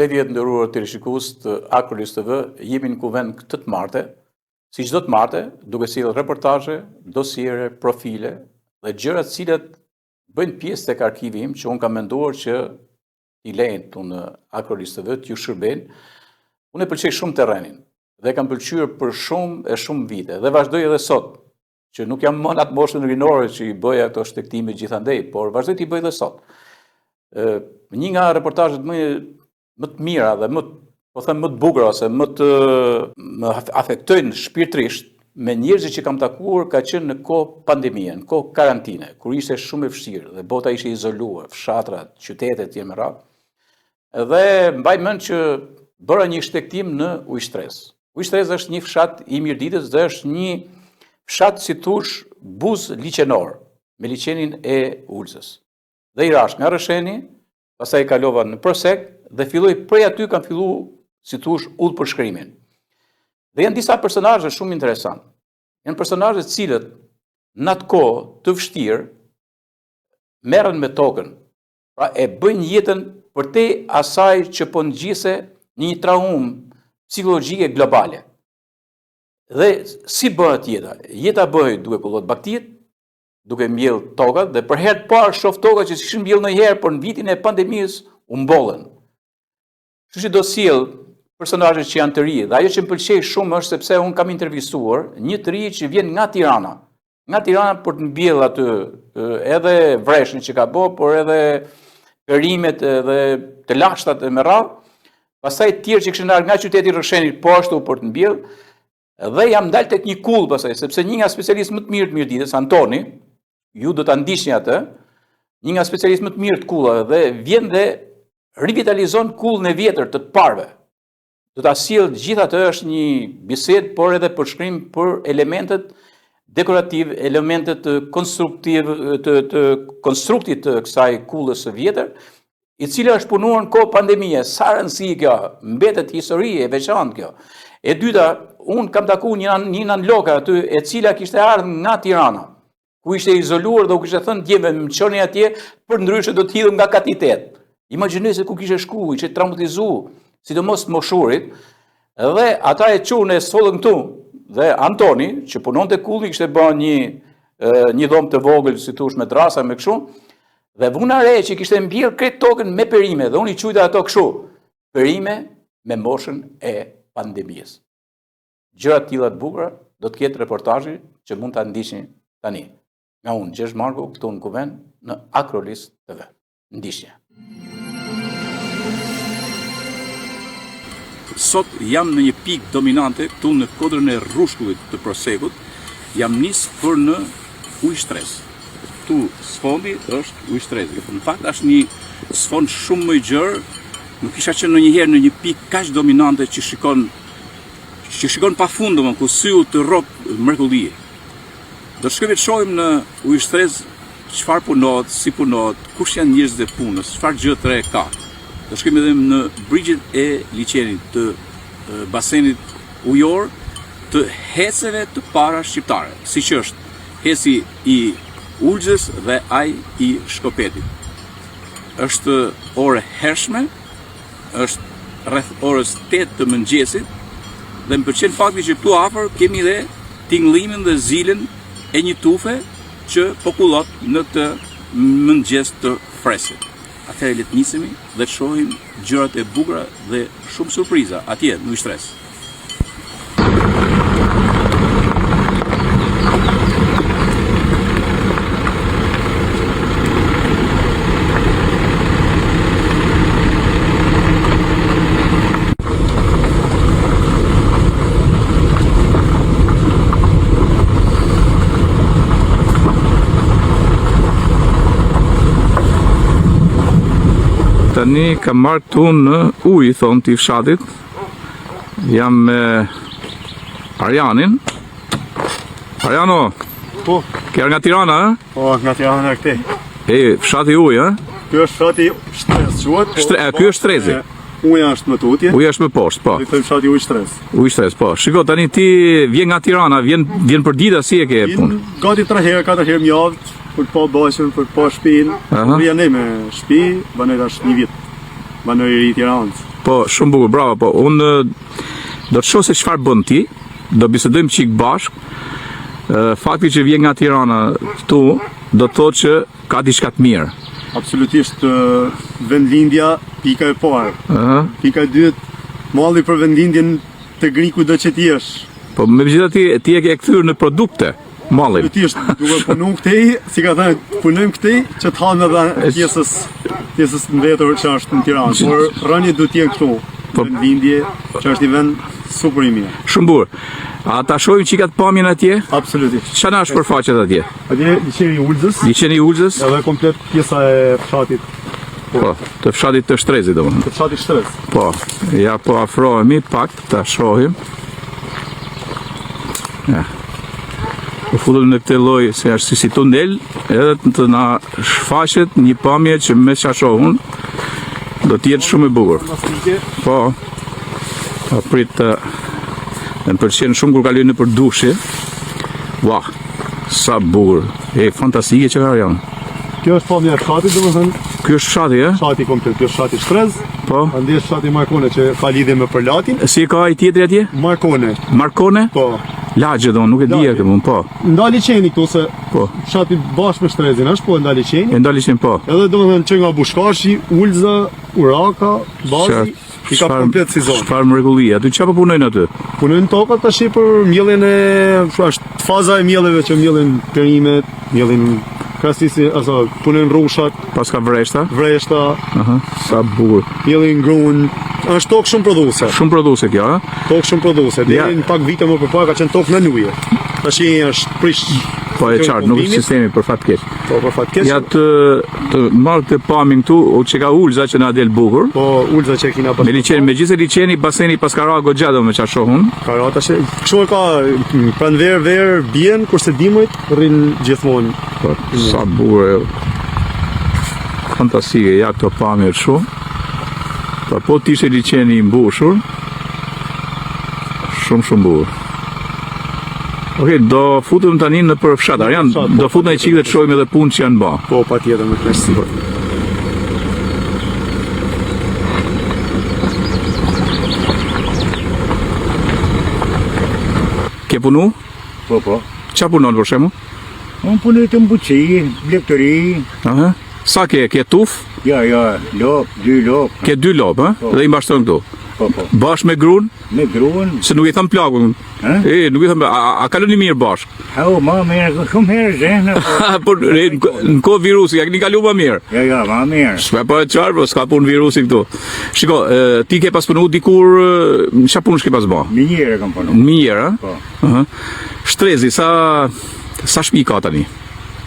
Përshëndetje të nderuar teleshikues të Akrolis TV, jemi në kuvent këtë të martë, si çdo të martë, duke sjellë reportazhe, dosiere, profile dhe gjëra të cilat bëjnë pjesë tek arkivi im që unë kam menduar që i lejnë tu në Akrolis TV t'ju shërbejnë. Unë e pëlqej shumë terrenin dhe kam pëlqyer për shumë vite dhe vazhdoj edhe sot, që nuk jam më në atë moshën rinore që i bëj ato shtektime gjithandej, por vazhdoj t'i bëj edhe sot. Një nga reportazhet më të mira dhe më të bukura ose më afektojnë shpirtërisht me njerëzit që kam takuar ka qenë në kohë pandemie, në kohë karantine, kur ishte shumë e vështirë dhe bota ishte izoluar, fshatrat, qytetet e më radhë. Dhe mbaj mend që bëra një shtektim në Ujstres. Ujstres është një fshat i Mirditës dhe është një fshat si thush buz liçenor, me liçenin e Ulzës. Dhe i rash nga Rësheni, pastaj kalova në Prosek dhe filloi prej aty kam filluar si thush udhëpërshkrimin. Dhe janë disa personazhe shumë interesant. Janë personazhe të cilët në atë kohë të vështirë merren me tokën, pra e bëjnë jetën përtej asaj që po ngjise një traumë psikologjike globale. Dhe si bëhet jeta? Jeta bëhet duke pullot baktiet, duke mbjell tokat, dhe për herë të parë shoh tokat që s'ishin mbjell ndonjëherë, por në vitin e pandemisë u mbollën. Kështu që do sjell personazhe që janë të ri, dhe ajo që më pëlqej shumë është sepse unë kam intervistuar një të ri që vjen nga Tirana. Nga Tirana për të mbjell aty edhe vreshën që ka bë, por edhe perimet dhe të lashtat e me radhë, pastaj të tjerë që kishin ardhur nga qyteti Rëshenit po ashtu për të mbjell, dhe jam dalë tek një kull pastaj, sepse një nga specialistë më të mirë të Mirditës, Antoni, ju do ta ndiqni atë, një nga specialistë më të mirë të kullave, dhe vjen dhe rivitalizon kullën e vjetër të parëve. Do ta sjell gjithë atë, është një bisedë, por edhe përshkrim për elementet dekorativ, elementet konstruktiv të konstruktit të kësaj kullës së vjetër, i cila është punuar në kohë pandemie. Sa rëndësi kjo, mbetet histori e veçantë kjo. E dyta, unë kam takuar një nanloka aty, e cila kishte ardhur nga Tirana, ku ishte izoluar dhe u kishte thënë djemve më çoni atje, për ndryshe do të hidhem nga katitet. Imagjinoj se ku kishte shku, ishte traumatizuar, sidomos të moshurit, dhe ata e qunë e sollën këtu, dhe Antoni, që punonte kulli, kishte bën një dhomë të vogël, si thush me drasa, me kështu, dhe vuna re që kishte mbjell krejt tokën me perime, dhe unë i quajta ato kështu, perime me moshën e pandemisë. Gjëra të tilla të bukura do të ketë reportazhi që mund ta ndiqni tani. Nga unë, Gjergj Marku, këtu në kuvent në Akrolis TV. Ndiqje. Sot jam në një pikë dominante këtu në kodrën e rrushkullit të Prosekut. Jam nis për në Ujstres. Këtu sfondi është Ujstresi. Në fakt është një sfond shumë më i gjerë. Nuk isha qenë ndonjëherë në një pikë kaq dominante që shikon pafund, ku syu të rrop mrekullie. Do të shkojmë të shohim në Ujstres çfarë punohet, si punohet, kush janë njerëzit e punës, çfarë gjë të re ka. Do shkojmë edhe në brigjet e liçenit të basenit ujor të heceve të para shqiptare, siç është heci i Ulzës dhe ai i Shkopetit. Është orë hershme, është rreth orës 8 të mëngjesit, dhe më pëlqen fakti që këtu afër kemi dhe tingëllimin dhe zilen e një tufe që po kullot në të mëngjes të freskët. Atëherë le të nisemi dhe të shohim gjërat e bukura dhe shumë surpriza atje në Ujstres. Tani kam marrë këtu në ujë, thonë t'i fshatit. Jam me Arjanin. Arjano, kërë nga Tirana, e? Po, nga Tirana këti. Fshati ujë, e? Kjo është fshati Shtres, quhet. Ky është Shtrezi. Uja është më tutje. Uja është më poshtë, po. I thëmë fshati Ujstres. Ujstres, po. Shiko, tani ti vjen nga Tirana, vjen për dita, si e ke punë? Gati 3 herë, 4 herë mjavët, për po bashkën, për po shpinë. Për janë me shpi, banoj tash një vit. Banoj i Tiranës. Po, shumë bukur, bravo, po, unë do të shoh se çfarë bën ti, do bisedojmë çik bashk. Fakti që vjen nga Tirana këtu, do të thotë që ka diçka të mirë. Absolutisht vendlindja, pika e parë. Pika e dytë, malli për vendlindjen të gri kudo që ti jesh. Po megjithatë ti e ke kthyer në produkte mallin. Absolutisht, duke punu këtej, si ka thënë, punojmë këtej që të hanë edhe pjesës mbetur që është në Tiranë, por rënje duhet të jenë këtu. Vendlindje që është një vend super i mirë. Shumë bukur. A ta shohim qikat pamjen atje? Absolutisht. Çfarë na është përfaqet atje? Atje liçeni i Ulzës. Liçeni i Ulzës? Edhe komplet pjesa e fshatit. Po, të fshatit të Shtrezit domethënë. Të fshatit Shtrez. Po, ja po afrohemi pak ta shohim. Ja. Po futëm në këtë lloj se është si tunel, edhe të na shfaqet një pamje që me çfarë shohun do të jetë shumë e bukur. Po. Pa prit të më pëlqen shumë kur kaloj nëpër dushi. Ua, sa bukur. E fantastike që ka janë. Kjo është pamja e fshatit, domethënë. Ky është fshati, e? Fshati komplet, kjo është fshati Shtrez. Po. Andaj është fshati Markone që ka lidhje me Përlatin. Si ka ai tjetri atje? Markone. Markone? Po. Lagje do, nuk e di këtë mund, po. Nda liçeni këtu se Po. fshati bashkë me Shtrezin është, po nda liçeni. E ndalishin po. Edhe domethënë që nga Bushkashi, Ulza, Uraka, Bazi, i ka komplet si zonë. Çfarë mrekullie? Aty çfarë po punojnë aty? Punojnë tokat tash për mbjelljen e, është faza e mbjelleve që mbjellin perimet, mbjellin krasisi, aso punojnë rrushat, Pas ka vreshta? vreshta, Sa bukur. mbjellin gruan. Është tokë shumë prodhuese. Shumë produse kjo, a? Tokë shumë prodhuese. Ja. Deri në pak vite më përpara ka qenë tokë në ujë. Tash është prish. Po e qartë, nuk është sistemi për fat keq. Po për fat keq. Ja të marrë të pamin këtu, o që ka Ulza që na del bukur. Po Ulza që kina pas. Me liçeni, megjithëse liçeni baseni pas ka ra goxha do me çfarë shohun. Karata që kështu e ka pranver ver bien kurse dimrit rrin gjithmonë. Po, sa bukur. Fantastike, ja këto pamje shumë. Po t'ishte liçeni i mbushur. Shumë bukur. Okej, do futëm tani në për fshat. Arjan, do futëm një qikë dhe të shohim edhe punë që janë ba. Po patjetër me kënaqësi. Ke punu? Po. Qa punon për shembull? Unë punoj të mbuci, blegtori, Aha. Sa ke tuf? ja, lop, 2 lop, Ke 2 lop, ha? Dhe i mbashton këtu. po. Bashkë me gruan, Me gruan, se nuk i tham plakun. Nuk i tham, a kaloni mirë bashkë? hau, ma mirë, shumë herë zehna, po. Por në kohë virusi, ja keni kalu më mirë. Ja, ma mirë. Shme po e qarë, po s'ka punë virusi këtu. Shiko, ti ke pas punu dikur, qa punë shke pas ba? Minjere kam punu. Mirë, ha? Po. Aha. Shtrezi, sa shpi ka tani?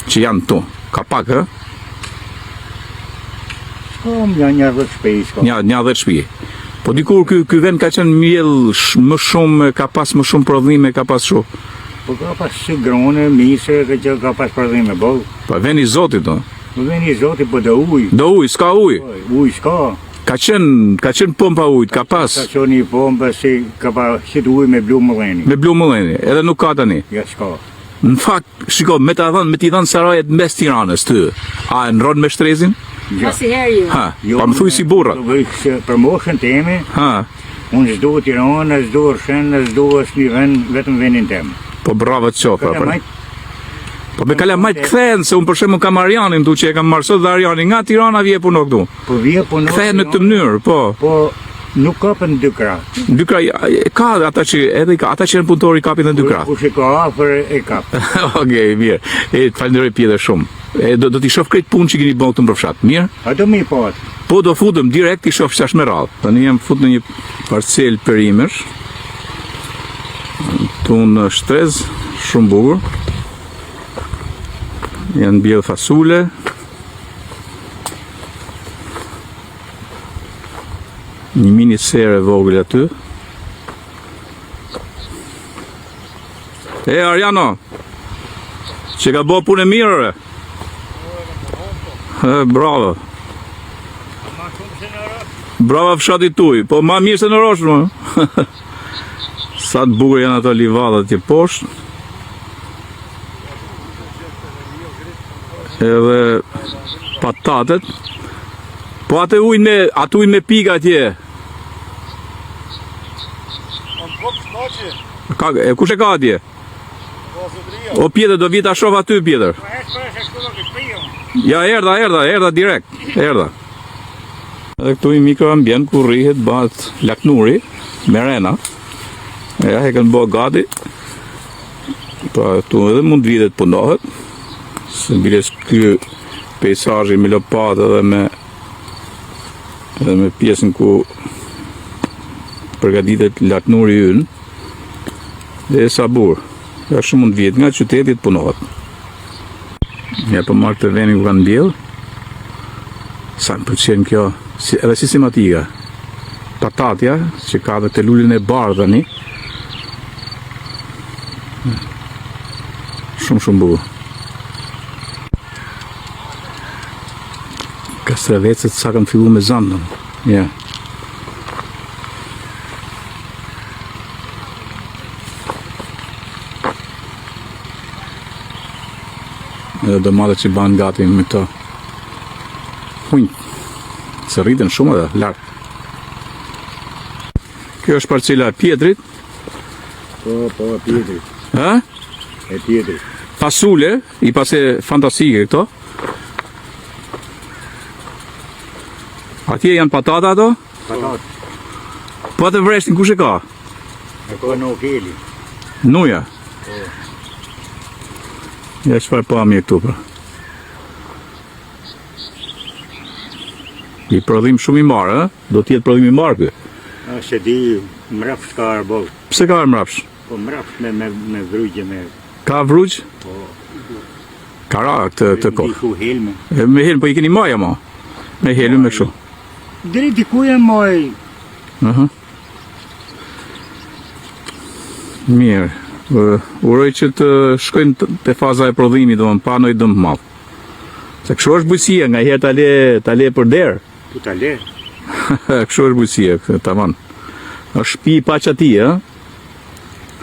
Që janë tu? Ka pak, ha? Kom, një 10 shpejt, kom. Një 10 shpi. Po dikur ky vend ka qenë mjell më shumë, ka pas më shumë prodhime, ka pas shumë. Po ka pas si grone, misë, që ka pas përdhime, bo. Po vendi i Zotit do. Më veni zoti, po do uj. Do uj, s'ka uj. Uj s'ka. Ka qenë pompa ujit, ka pas. Ka qoni pompa, si ka pa hit uj me blu mëlleni. Me blu mëlleni, edhe nuk ka tani. Ja, s'ka. Në fakt, shiko, me t'i dhënë sarajet mes Tiranës ty, a e nron me Shtrezin? Asnjëherë jo. Ha, pa më thuj si burra. Për moshën teme, Ha, unë s'do Tiranë, s'do Rshën, s'do asnjë vend, vetëm vendin tem. po bravo të qofa. Kalamajt, Po me Kalamajt kthehen, se unë për shembull kam Arianin tu që e kam marrë dhe Ariani nga Tirana vje puno këtu. po vje punon. Kthehen në këtë mënyrë, po. Po nuk kapën 2 krah. Dy kraj, ka ata që ata që janë punëtori kapin dhe 2 krah. Kush e ka afër e kap. Okej, mirë. Të falenderoj pjetër shumë. Do t'i shoh këtë punë që keni bërë këtu në fshat. Mirë? A do mi pat. Po do futëm direkt i shoh çash me radhë. Tani jam fut në një parcel perimesh. Tu në Shtrez, shumë bukur. Janë bjell fasule. Një mini serë e vogël aty. Ariano, që ka bo punë e mirë, bravo. Bravo fshatit tuj, po ma mirë se në rosh, më. Sa të bukur janë ato livadat që poshtë. Edhe patatet. Po atë ujnë me pika atje, Kush e ka atje? O Pjetër, do vita shoh aty Pjetër. Ja, erdha direkt. Erdha. Edhe këtu i mikroambient ku rrihet bëhet laknuri me rena. Ja, e kanë bërë gati. Pa, tu edhe mund vitet punohet. Se biles ky pejsazhi me lopatë edhe me pjesën ku përgatitet laknuri ynë. Dhe sabur. Ja, shumë mund vjet nga qytetit punohet. Ja, po marrë të venin ku kanë mbjell. Sa më pëlqen kjo, edhe sistematika. Patatja, që ka dhe të lullin e bardhë tani. Shumë bukur. Kastravecët sa kanë fillu me zandën. Ja. Edhe domatet që banë gati me këto hunjë. Se rriten shumë edhe lartë. Kjo është parcela e Pjetrit. Po, Pjetrit. Ha? E Pjetrit. Pasule, i pase fantastike këto. Atje janë patata ato? Patat. Po atë vreshtin kush e ka? E ka në okeli. Nuja. Ja çfarë pamje këtu pra. I prodhim shumë i marë, do t'jetë prodhim i marë kë. Se di mrapsh ka arbol. Pse ka mrapsh? Po mrapsh me vrujgje me... Ka vrujgj? Po. Ka ra të kohë. Diku helme. Me helm, po i keni maja ma? Me helm me kështu. Diri diku e maj. Mirë. Uroj që të shkojnë te faza e prodhimit, do më pa nëjë dëmë madh. Se kështu është bujësia, nga herë ta le për derë. Po ta le. Kështu është bujësia, tamam. Është shtëpi pa qati, ë?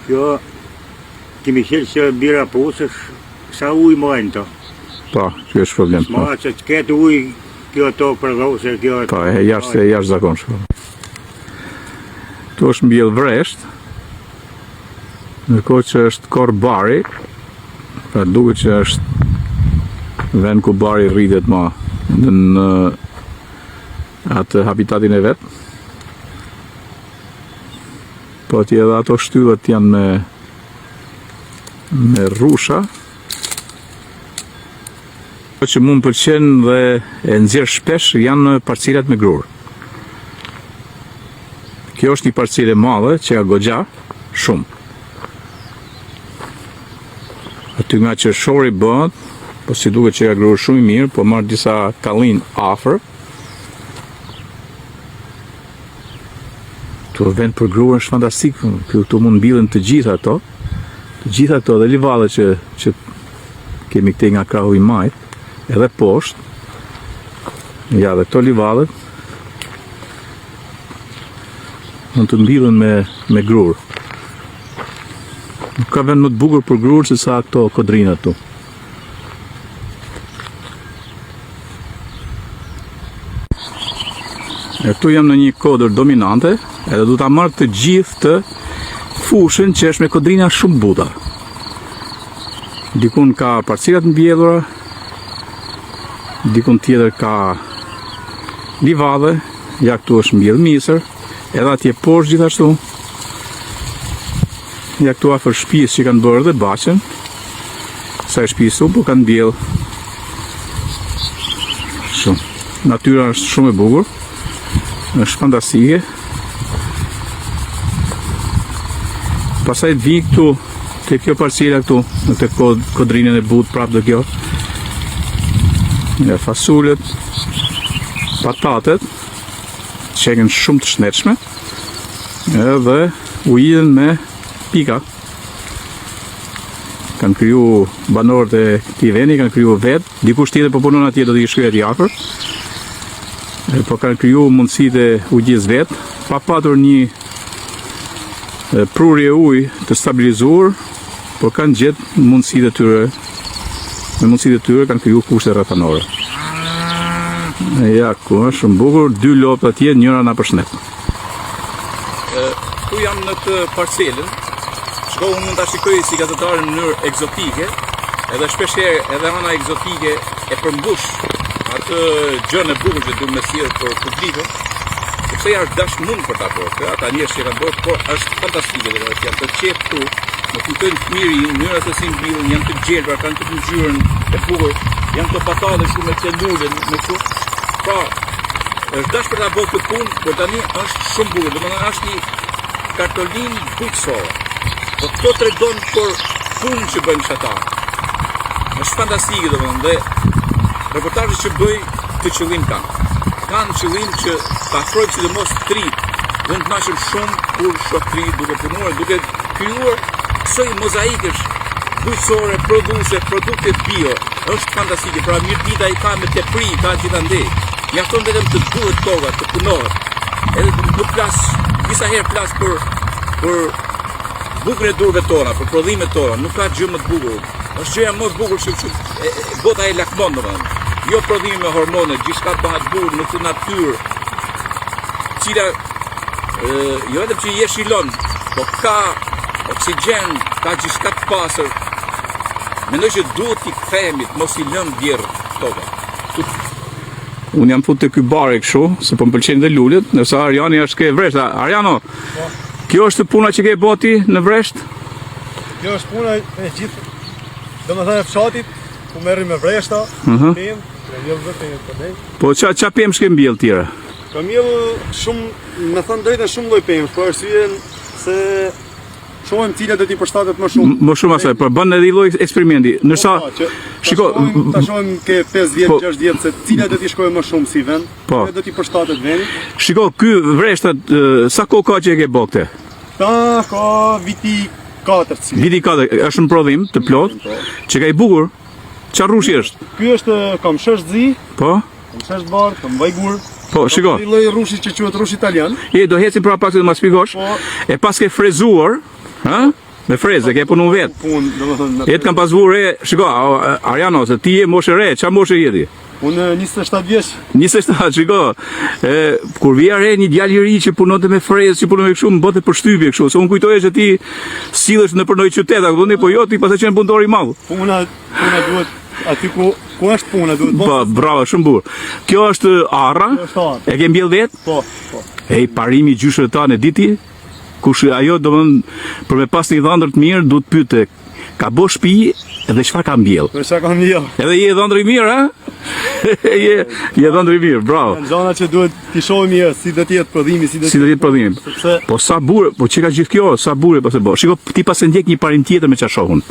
Kjo kemi qenë që bira pusësh, sa ujë mojnë to. Po, kjo është problem. Ma që të ketë ujë, kjo to përdhose, kjo... Po, e jashtë zakonshme. Tu është mbjell vresht, ndërkohë që është korr bari, pra duket që është vend ku bari rritet më në atë habitatin e vet. Po atje edhe ato shtyllat janë me rrusha. Po që mu më pëlqen dhe e nxjerr shpesh janë parcelat me grur. Kjo është një parcele madhe që ka goxha shumë. Aty nga që shori bëhet, po si duket që ka grur shumë i mirë, po marrë disa kallin afër. Këtu vend për grur është fantastik, këtu mund mbillen të gjitha ato. Të gjitha ato dhe livallet që kemi këtej nga krahu i majt, edhe poshtë. Ja, dhe këto livallet mund të mbillen me grur. Nuk ka vend më të bukur për grur se sa këto kodrinat tu. E këtu jam në një kodër dominante, edhe du ta marrë të gjithë të fushën që është me kodrina shumë buta. Dikun ka parcelat mbjellura, dikun tjetër ka livadhe, ja këtu është mbjell misër, edhe atje poshtë gjithashtu. Ja këtu afër shtëpisë që kanë bërë dhe baqen, sa e shtëpisë po kanë mbjell shumë. Natyra është shumë e bukur, është fantastike. Pastaj të vi këtu te kjo parcela këtu, në te kodrinën e butë prapë dhe kjo. Ja, fasulet, patatet, që janë shumë të shnetshme, edhe ujin me pika. Kanë kriju banorët e këtij vendi, kanë kriju vetë, dikush tjetër po punon atje do t'i shkruaj atje afër. Po kanë kriju mundësitë e ujis vetë, pa patur një prurje ujë të stabilizuar, por kanë gjetë mundësitë e tyre. Me mundësitë e tyre kanë kriju kushte rrethanore. Ja, ku është shumë bukur, 2 lopë atje, njëra na përshëndet. këtu jam në të parcelën. Shko, unë mund ta shikoj si gazetar në mënyrë egzotike, edhe shpeshherë edhe ana egzotike e përmbush atë gjën e bukur që duhet me sjell për publikun. Sepse ja është dashmund për ta bërë. Ata njerëz që kanë bërë, por është fantastike dhe janë të qetë këtu, më kujtojnë fëmijërinë, mënyra se si mbillen, janë të gjelbra, kanë të ngjyrën e bukur, janë të patalle shumë me celulën, me kështu. Pra, është dash për ta bërë këtë punë, por tani është shumë bukur. Domethënë është një kartolinë bukësore. Po këto tregon për punën që bëjnë ata. Është fantastike domethënë dhe reportazhet që bëj të qëllim kanë qëllim që ta afrojnë sidomos trit. Unë të nashëm shumë kur shoh trit duke punuar, duke krijuar kësaj mozaikësh bujqësore, produse, produkte bio. Është fantastike, pra mirëdita i ka me tepri, ka gjithandej. Mjafton vetëm të duhet toga, të punohet. Edhe nuk flas, disa herë flas për bukurën e durve tona, për prodhimet tona, nuk ka gjë më të bukur. Është gjëja më e bukur që bota e lakmon domethënë. Jo prodhimi me hormone, gjithçka bëhet bukur në këtë natyrë, cila jo vetëm që jeshilon, po ka oksigjen, ka gjithçka të pastër. Mendoj që duhet t'i kthehemi, mos i lëm bjerë toga. Unë jam futur te ky bari kështu, se po më pëlqejnë dhe lulet, ndërsa Arjani është ke Vresht. Arjano, kjo është puna që ke boti në Vresht? Kjo është puna e gjithë, domethënë fshatit, ku merrim me vreshta, pemë, mbjell vetë për ne. Po ça pemë s'ke mbjell tjera? Kam mbjell shumë, me thënë drejtën shumë lloj pemë, për arsyeën se shohim cilat do t'i përshtatet më shumë. Më shumë asaj, por bën edhe lloj eksperimenti. Ndërsa shiko, ta shohim ke 5 vjet, 6 vjet se cilat do t'i shkojë më shumë si vend, cilat do t'i përshtatet vendit. Shiko, ky Vreshtat sa kohë ka që e ke bë këtë? Ka viti 4. Viti 4, është në prodhim të plot, që ka i bukur. Çfarë rrushi është? Ky është kamshesh zi, po? kamshesh bardh, këmbaj gur. Po, shiko. Një lloj rrushi që quhet rrush italian. Do hecim pra pak të më shpjegosh. E pas ke frezuar, ha? Me frezë, ke punu vet. Punë, domethënë. Jet kam pasur re, shiko, Arjano, se ti je moshë re, çfarë moshë jeti? Unë 27 vjeç. 27, shiko. Kur vija re një djalë i ri që punonte me frezë, që punonte kështu, më bëte përshtypje kështu, se unë kujtoja që ti sillesh në përndoj qytet, po jo, ti pas e qenë punëtor i madh. Puna duhet aty ku është puna, duhet Po, bravo, shumë bukur. Kjo është arra? E ke mbjell vet? Po. Ej, parimi gjyshëve tanë e diti? Kush ajo domthon për me pas një dhëndër të mirë duhet pyete, ka bë shtëpi edhe çfarë ka mbjell? Për çfarë ka mbjell? Edhe je dhëndër i mirë, ha? je dhëndër i mirë, bravo. Janë zona që duhet t'i shohim mirë si do të jetë prodhimi, si do të jetë prodhimi. Po sa burë, po çka gjithë kjo, sa burë pas e bë. Shiko, ti pas e ndjek një parim tjetër me çfarë shohun.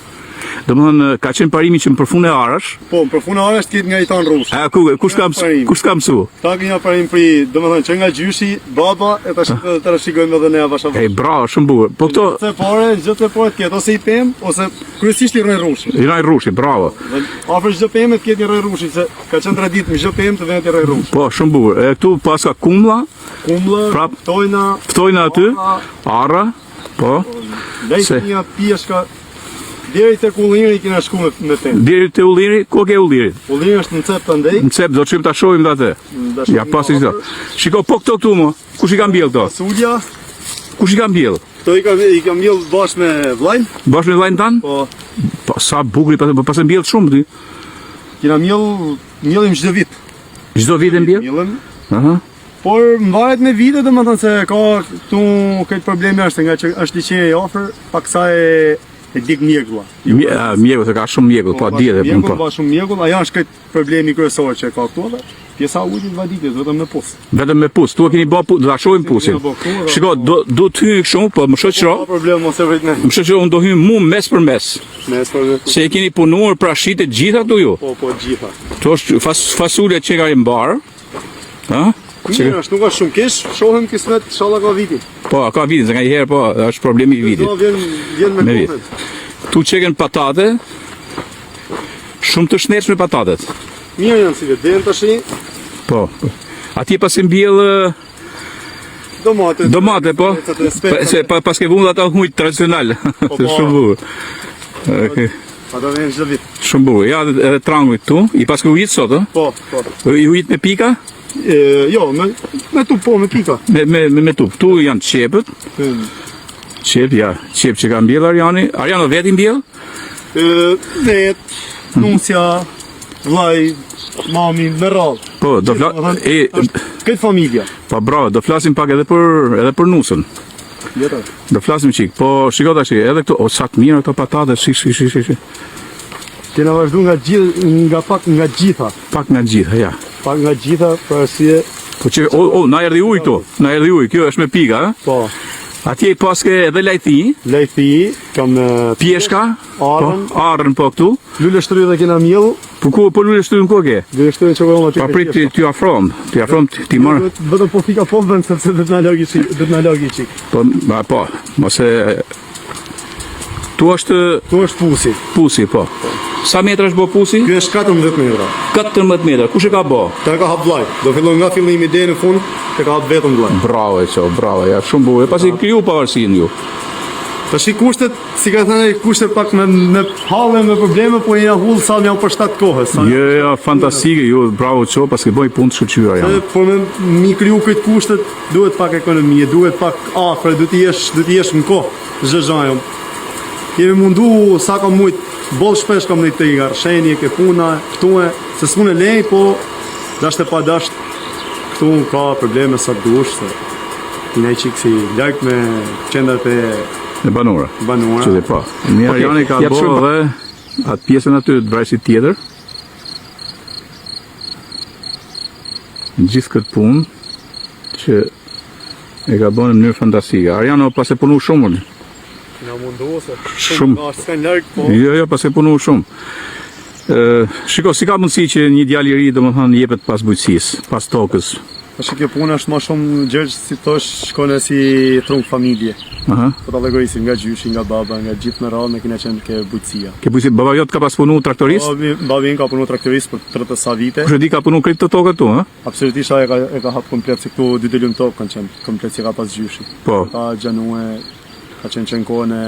Domethënë ka qenë parimi që më përfund e arash. Po, më përfund e arash t'ket nga i tan rrush. Kush ka mësu? Ta kemi parim pri, domethënë që nga gjyshi, baba e tash të shikojmë edhe ne avash. Ej, bravo, shumë bukur. Po këto çdo të pore t'ket ose i pem ose kryesisht i rroj rrushi. I rroj rrushi, bravo. Afër çdo pemë t'ket i rroj rrushi se ka qenë traditë me çdo pemë të vetë i rroj rrushi. Po, shumë bukur. Këtu pas ka kumlla, ftojna aty, arra, po. Lejtënia pjeshka deri te ulliri kena shku me pemë. Deri te ulliri, ku ke ullirin? Ulliri është në cep të ndej. Në cep, do të shim ta shohim atë. Ja pasi çdo. Shiko, po këtu mo. Kush i ka mbjell këto? Sulja. Kush i ka mbjell? Këto i ka mbjell bashkë me vllajin. Bashkë me vllajin tan? Po. Po sa bukur, pas e mbjell shumë ti. Kena mbjellim çdo vit. Çdo vit e mbjell? Mbjellim. Aha. Por mbahet me vite, domethënë se ka këtu këtë probleme është nga që është liçeni i afër, paksa e dik mjegulla. Mjegull, se ka shumë mjegull, po dihet e po. Ka shumë mjegull, ajo është këtë problemi kryesor që ka këtu edhe. Pjesa ujit vaditjes vetëm me pus. Vetëm me pus. Tu keni bë do ta shohim pusin. Shiko, do të hyj kështu, po më shoqëro. Ka problem mos e vrit ne. Më shoqëro, unë do hyj mu mes për mes. Mes për mes. Se e keni punuar prashit e gjitha këtu ju? Po, gjitha. To është fasulet që ka i mbar. Ha? Mirë, është nuk është shumë kesh, shohim kismet, inshallah ka viti. Po, ka vitin, se nga i herë, po, është problemi i vitit. Vjen me kohën. Tu qeken patate, shumë të shnetshme patatet. Mirë janë si vetë, tash. Po, atje pas e mbjell domate, po. Se pas ke vënë ata hujt tradicional. Shumë bukur. Ata vjen çdo vit. Shumë bukur. Ja edhe trangu këtu, i pas ke ujit sot, ë? Po. I ujit me pika? Jo, me tup po, me pika. Me tup. Ktu janë qepët. Qep, ja, qep që ka mbjell Arjani. Arjano vetë i mbjell? Vet, nusja, vllai, mami, me radhë. Po, do Këtë familja. Po bravo, do flasim pak edhe për nusën. Jetër. Do flasim qik. Po shiko tash, edhe këtu, o sa të mira këto patate, shi. Kena vazhdu pak nga gjitha. Pak nga gjitha, ja. Pak nga gjitha, për arsye. Po që, na erdhi ujë këtu. Na erdhi ujë, kjo është me pika, ha? Po. Atje i paske edhe lajthi. Lajthi, kam Pjeshka, arën po këtu. Lule shtry dhe kena mjell. Po lule shtry në koke? Lule shtry që vëllon aty. Pa prit ty afrom, ti marrë. Vetëm po fika po vend sepse do të na lagi çik. Po, mos e Tu është pusi. Pusi, po. Sa metra është bo pusi? Ky është 14 metra. 14 metra. Kush e ka bo? Të ka hap vllai. Do fillon nga fillimi deri në fund, të ka hap vetëm vllai. Bravo, bravo. Ja, shumë bukur. Pasi kriju pavarësinë ju. Tash kushtet, si ka thënë, kushtet pak me halle, me probleme, po jena hull sa janë për 7 kohës. Jo, fantastike, ju bravo ço, pasi bëj punë të shkëlqyera janë. Po mi kriju këtë kushtet, duhet pak ekonomie, duhet pak afër, duhet të jesh në kohë zhëzhajëm. Kemi mundu sa kam mujt, boll shpesh kam në të garsheni, ke puna, këtu se s'mune lej, po dasht e pa dasht, këtu ka probleme sa të dush, se kina i qikë si larkë me qendrat e banora. Që dhe pa. Mirë, Arjani ka bo dhe atë pjesën aty të vrajsit tjetër. Në gjithë këtë punë që e ka bo në mënyrë fantastike. Arjano pas e punu shumë. Nga mundu se shumë nga është s'kanë larkë, po. Jo, pas e punu shumë. Shiko, si ka mundësi që një djalë i ri domethënë jepet pas bujqësisë, pas tokës? Tash kjo puna është më shumë gjergj, si thosh, shkone si trung familje. Aha. Po ta llogarisim nga gjyshi, nga baba, nga gjithë me radhë, ne kena qenë ke bujqësia. Ke bujqësi, baba jot ka pas punu traktorist? Babi ka punu traktorist për 30 sa vite. Kush e di ka punu krejt të tokët tu, ha? Absolutisht ai e ka hap komplet, se këtu 2 delum tokë kanë qenë, komplet si ka pas gjyshi. Po. Ka gjanue, ka qenë kohën e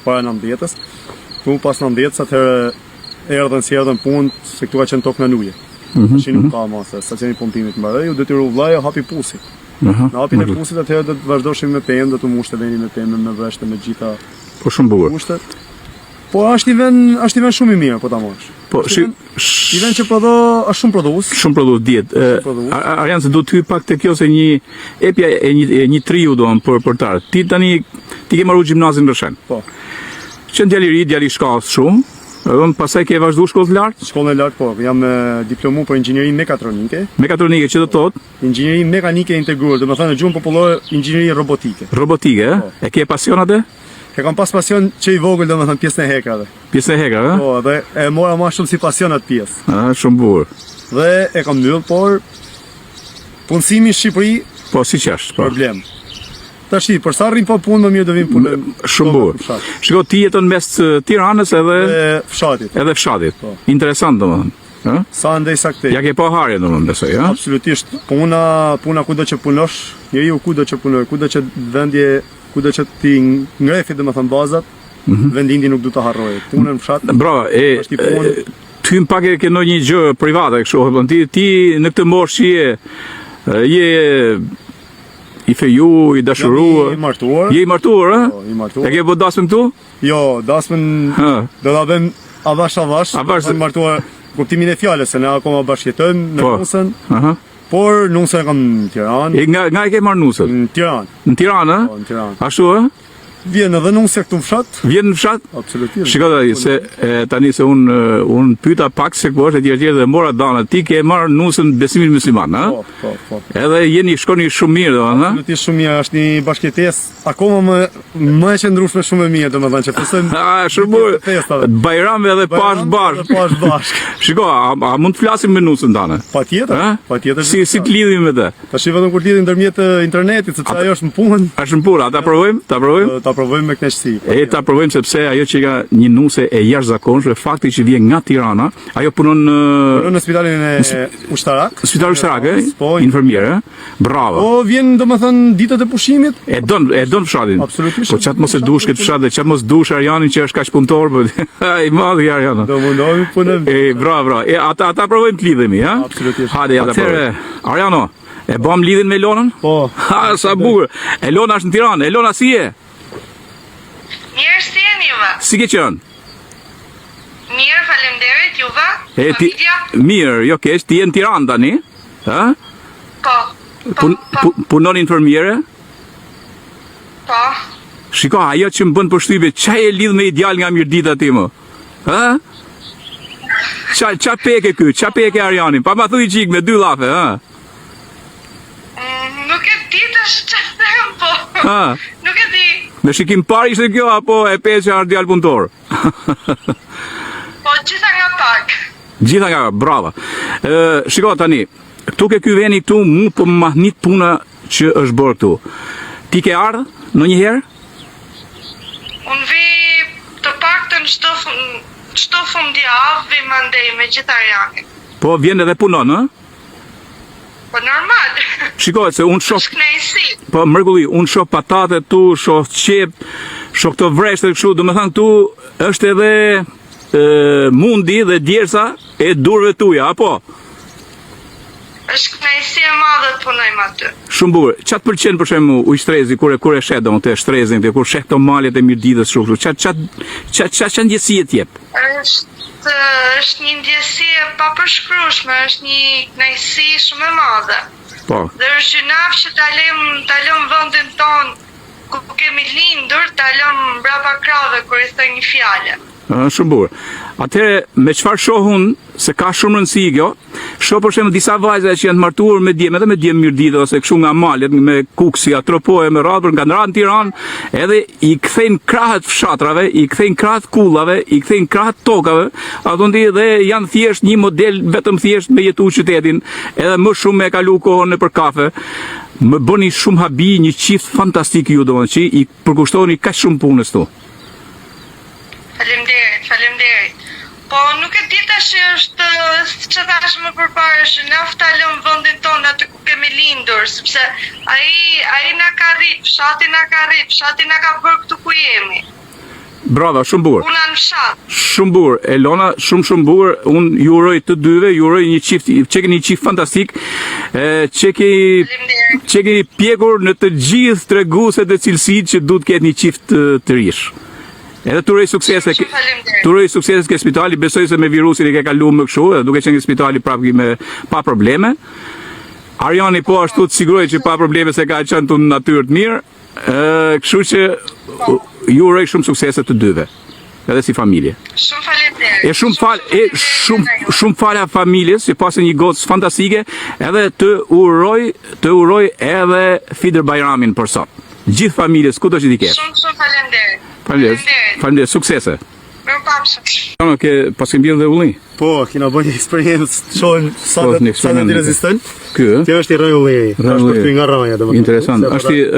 para 90-s. Këtu pas 90-s atëherë erdhën punë, se këtu ka qenë tokë në nuje. Tash nuk ka masa, stacioni pumpimit mbaroi, u detyru vllai hapi pusi. Në hapin e pusit atëherë do të vazhdoshim me pemë, do të mushte veni me pemë, me vreshte, me gjitha. Po shumë bukur. Mushtet. Po është i vend shumë i mirë, po ta marrësh. Po i vend që është shumë prodhues. Shumë prodhues diet. Arjan se do të hyj pak te kjo se një epja e një triu doan për tar. Ti tani ke marrë gjimnazin në Shen. Po. Që djali shkallës shumë. Pastaj ke vazhdu shkollë të lartë? Shkollën e lartë, po. Jam diplomu për inxhinieri mekatronike. Mekatronike, që do thotë? Inxhinieri mekanike integruar, do të thënë në gjuhën popullore inxhinieri robotike. Robotike, ë? E ke pasion atë? E kam pas pasion që i vogël, do të thënë pjesën e hekrave. Pjesën e hekrave, ë? Po, dhe e mora më shumë si pasion atë pjesë. Shumë bukur. Dhe e kam mbyll, por punësimi në Shqipëri, po si që është, po. Problem. Tashi, për sa rrim pa punë, më mirë do vim punë. Shumë bukur. Shiko, ti jeton mes Tiranës edhe fshatit. Edhe fshatit. Interesant domethënë. Sa ndej saktë. Ja ke pa harje domethënë besoj, ha? Absolutisht. Puna kudo që punosh, njeriu kudo që punoj, kudo që vendje, kudo që ti ngrefi domethënë bazat, vendindi nuk do ta harroje. Punën në fshat. Bravo, ty më pak e ke ndonjë gjë private kështu, ti në këtë moshë je i feju, i dashuruar. I martuar. Je i martuar, ë? Po, i martuar. E ke bë dasmën këtu? Jo, dasmën do ta bëjmë avash. Avash martuar kuptimin e fjalës, se ne akoma bashkëjetojmë në nusën. Aha. Por nusën e kam në Tiranë. Nga e ke marrë nusën? Në Tiranë. Në Tiranë, ë? Po, në Tiranë. Ashtu, ë? Vjen edhe nusja këtu në fshat. Vjen në fshat? Absolutisht. Shikoj se tani se un pyeta pak se ku është etj dhe mora dana. Ti ke marrë nusën besimin musliman, ha? Po. Edhe shkoni shumë mirë, domethënë, ha? Absolutisht shumë mirë, është një bashkëtesë akoma më e qëndrueshme, shumë e mirë, domethënë që festojmë. Shumë bukur. Bajrame edhe pash bashk. Shiko, a mund të flasim me nusën tane? Patjetër. Si të lidhim me të? Tash vetëm kur lidhim ndërmjet internetit, sepse ajo është në punë. Është në punë, ta provojmë? Ta provojmë me kënaqësi. E ta provojmë sepse ajo që ka një nuse e jashtëzakonshme, fakti që vjen nga Tirana, ajo punon në spitalin e ushtarak. Spitali ushtarak, infermiere, bravo. Po vjen domethënë ditët e pushimit. E don fshatin. Absolutisht. Po çat mos e dush këtë fshat, çat mos dush Arianin që është kaq punëtor, po ai madh i Ariana. Do mundohemi punojmë. Bravo. Ata provojmë të lidhemi, ha? Absolutisht. Hajde, atëherë, Ariano, e bëm lidhin me Elonën? Po. Ha, sa bukur. Elona është në Tiranë. Elona si je? Mirë, si jeni juve? Si ke qenë? Mirë, faleminderit, juve? Familja? Mirë, jo keq, ti je në Tiranë tani? Ha? Po. Punon infermiere? Po. Shiko, ajo që më bën përshtypje, çaj e lidh me ideal nga Mirdita ti më? Ha? Qa peke ky? Qa peke Arianin? Pa ma thuj qik me 2 llafe, ha? Nuk e di tash çfarë them, po. Ha? Nuk e di. Me shikim parë ishte kjo, apo e peqe është djalë punëtor? Po, gjitha nga pak. Gjitha nga, brava. Shiko tani, këtu ke ky veni këtu, mu po më mahnit puna që është bërë këtu. Ti ke ardhë në njëherë? Unë vi të paktën çdo fundjavë vi mandej me gjithë Arianin. Po, vjen edhe punon, ha? Po normal. Shiko, se unë shoh... Shknejsi. Po, mërgulli, unë shoh patate tu, shoh qep, shoh këto vreshte kështu, do me thënë këtu është edhe mundi dhe djersa e durve tuja, apo? Është knajsi e madhe të punojmë aty. Shumë bukur. Çat pëlqen për shembull ujstrezi kur e shet domosht të shtrezin, kur sheh këto malet e Mirditës kështu. Çat ndjesi e jep. Është një ndjesi e papërshkrueshme, është një knajsi shumë e madhe. Po. Dhe është gjynaf që ta lëm vendin ton ku kemi lindur, ta lëm mbrapa krave kur i thë një fjalë. Shumë bukur. Atëherë, me çfarë shohun se ka shumë rëndësi kjo? Shoh për shembull disa vajza që janë martuar me djem, edhe me djem Mirdita ose kështu nga malet, me kuksi, atropoje me radhë nga në Tiranë, edhe i kthejnë krahët fshatrave, i kthejnë krahët kullave, i kthejnë krahët tokave, ato ndi dhe janë thjesht një model vetëm thjesht me jetu qytetin, edhe më shumë me kalu kohën nëpër kafe. Më bëni shumë habi, një qift fantastik ju domethënë që i përkushtoni kaq shumë punës tu. Faleminderit. Po nuk e di tash është që thash më përpara, është nafta lëm vendin ton aty ku kemi lindur, sepse ai na ka rrit, fshati na ka bërë këtu ku jemi. Brava, shumë bukur. Puna në fshat. Shumë bukur, Elona, shumë bukur. Unë ju uroj të dyve, ju uroj një qift, që keni një qift fantastik, që keni pjekur në të gjithë tregueset e cilësitë që duhet ketë një qift të rish. Edhe të uroj suksese. Të uroj suksese ke spitali, besoj se me virusin i ke kaluar më kështu, duke qenë në spitali prapë pa probleme. Ariani po ashtu të siguroj që pa probleme se ka qenë të natyrë të mirë. Kështu që ju uroj shumë suksese të dyve, edhe si familje. Shumë faleminderit. Shumë falja familjes, që pasën një gocë fantastike, edhe të uroj edhe Fidr Bajramin për sot. Gjithë familjes, ku do që t'i kesh. Shumë faleminderit. Faleminderit, suksese. Mirupafshim. Pas ke mbjellë dhe ullin? Po, kena bëjë eksperiencë, shohim sa të rezistent. Ky, kjo është i rëj ulli, është përthy nga rëja. Interesant.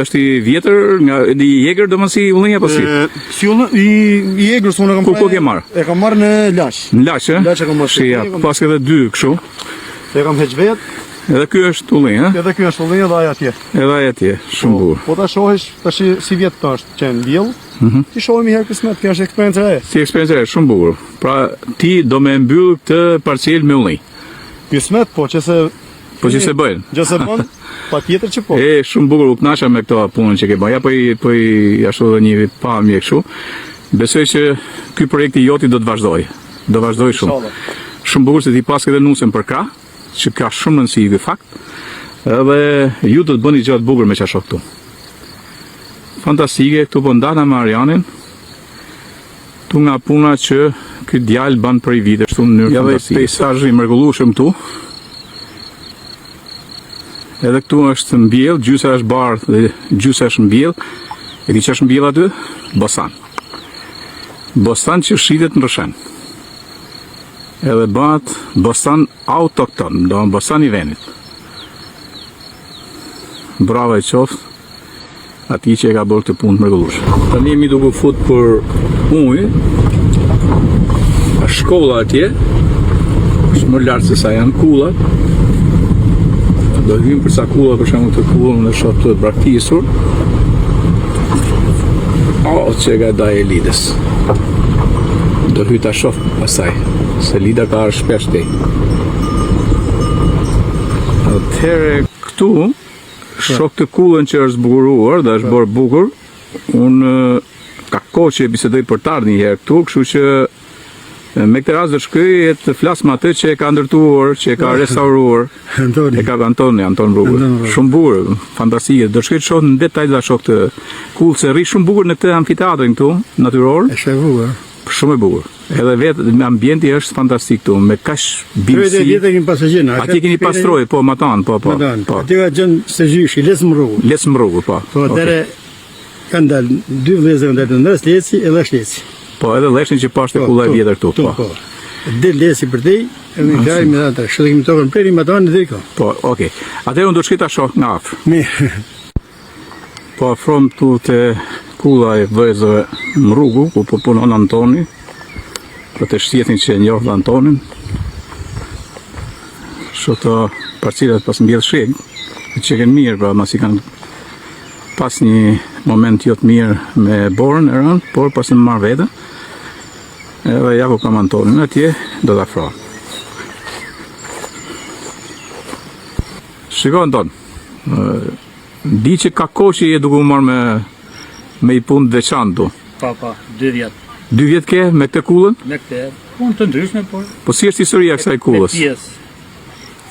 Është i vjetër, i jegër do më si ullin apo si? I jegër së unë e kam Ku ke marrë? E kam marrë në Laç. Në Laç, e? Laç e kam marrë. Pas ke dhe 2 kështu. E kam heq vetë. Edhe ky është ullin, ha? Edhe ky është ullin edhe aja atje. Edhe aja atje, shumë bukur. Po ta shohish, tash si vjetë ta është qenë mbjell. Ti shohim herë kismet, kjo është eksperiencë e re. Si eksperiencë e re, shumë bukur. Pra ti do me mbyll këtë parcel me ullin. Kismet, po që se... Po që se bëjnë. Gjë se bënë, pa tjetër që po. Shumë bukur, u knasha me këto punën që ke bëja, po i ashtu dhe një pamje kështu. Besoj që ky projekt i joti do të vazhdoj. Do vazhdoj shumë. Shumë bukur se ti pas këtë nusën për krah, që ka shumë rëndësi ky fakt. Edhe ju do të bëni gjë të bukur me çfarë shoh këtu. Fantastike, këtu po ndana me Arianin. Tu nga puna që ky djalë ban për i vite kështu në mënyrë fantastike. Ja, peizazhi i mrekullueshëm këtu. Edhe këtu është mbjell, gjysa është bardhë dhe gjysa është mbjell. E di që është mbjell aty? Bostan. Bostan që shitet në Rëshen. Edhe bëhet bostan autokton, do në bostan i venit. Bravo e qoftë. Ati që e ka bërë këtë punë mrekullueshme. Tani jemi duke fut për ujë. Ka shkolla atje. Është më lart se sa janë kullat. Do hyjmë për sa kulla, për shembull të kullën në shoh të braktisur. Që ka da e Lidës. Do hyj ta shoh pasaj, se Lida ka ardhur shpesh te. Atëherë këtu shoh të kullën që është zbukuruar dhe është bërë bukur. Unë ka kohë që bisedoj për të ardhur një herë këtu, kështu që me këtë rast do shkoj e të flas me atë që e ka ndërtuar, që e ka restauruar. E ka Anton Rrugë. Shumë bukur, fantastike. Do shkoj të shoh në detaj ta shoh këtë kullë se rri shumë bukur në këtë amfiteatrin këtu, natyror. Është e bukur. Shumë e bukur. Edhe vetë ambienti është fantastik këtu, me kaq bimësi. Vetë kemi pasagjerë. Atje keni pastroj, po matan, po. Atje ka gjën se gjyshi, lesëm rrugë. Po. Po atëre kanë dalë dy vëllezër ndër Ndres Leci edhe Shleci. Po, edhe leshin që pashte kulla e vjetër këtu, po. Del Leci për te, e me kërë me dhe të shëtë kemi tokën preri, ma tonë dhe ka. Po, okej. Atëherë unë do shkita shoh nga afër. Mirë. Po, afrom tu te kulla e vëllezërve në rrugu, ku po punon Antoni, për të shtjetin që e njohë Antonin. Shoto parcilat pas mbjell sheg, që kanë mirë, pra mas i kanë pas një moment jo të mirë me borën e rënd, por pas në marrë vete. Edhe ja ku kam Antonin atje, do të afro. Shiko Anton, di që ka kohë që je duke u marrë me i punë të veçantë. Pa, 2 vjet. 2 vjet ke me këtë kullën? Me këtë punë të ndryshme, por... Po si është historia e kësaj kullës? Me pjesë.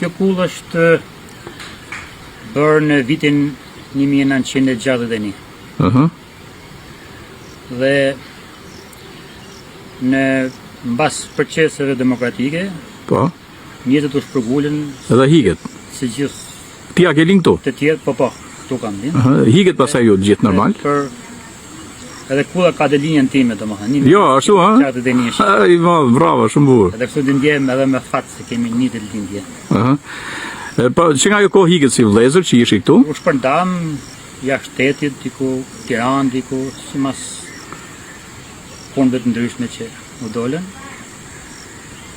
Kjo kullë është bërë në vitin 1961. Dhe në mbas proceseve demokratike, po, njerëzit u shpërgulen edhe hiket. Si gjithë Ti a ke linë këtu? të tjerë, po, këtu kam linë. Hiket pasaj ju gjithë normal? Për edhe kulla ka dhe linjën time, domethënë. Jo, ashtu, ha? Qartë dhe një shë. Ai, bravo, shumë bukur. Edhe kështu të ndjem edhe me fat se kemi një të lindje. Po, që nga jo kohë hiket si vëllezër që ishi këtu? U shpërndam jashtë shtetit, diku Tiranë, diku simas punëve të ndryshme që u dolën.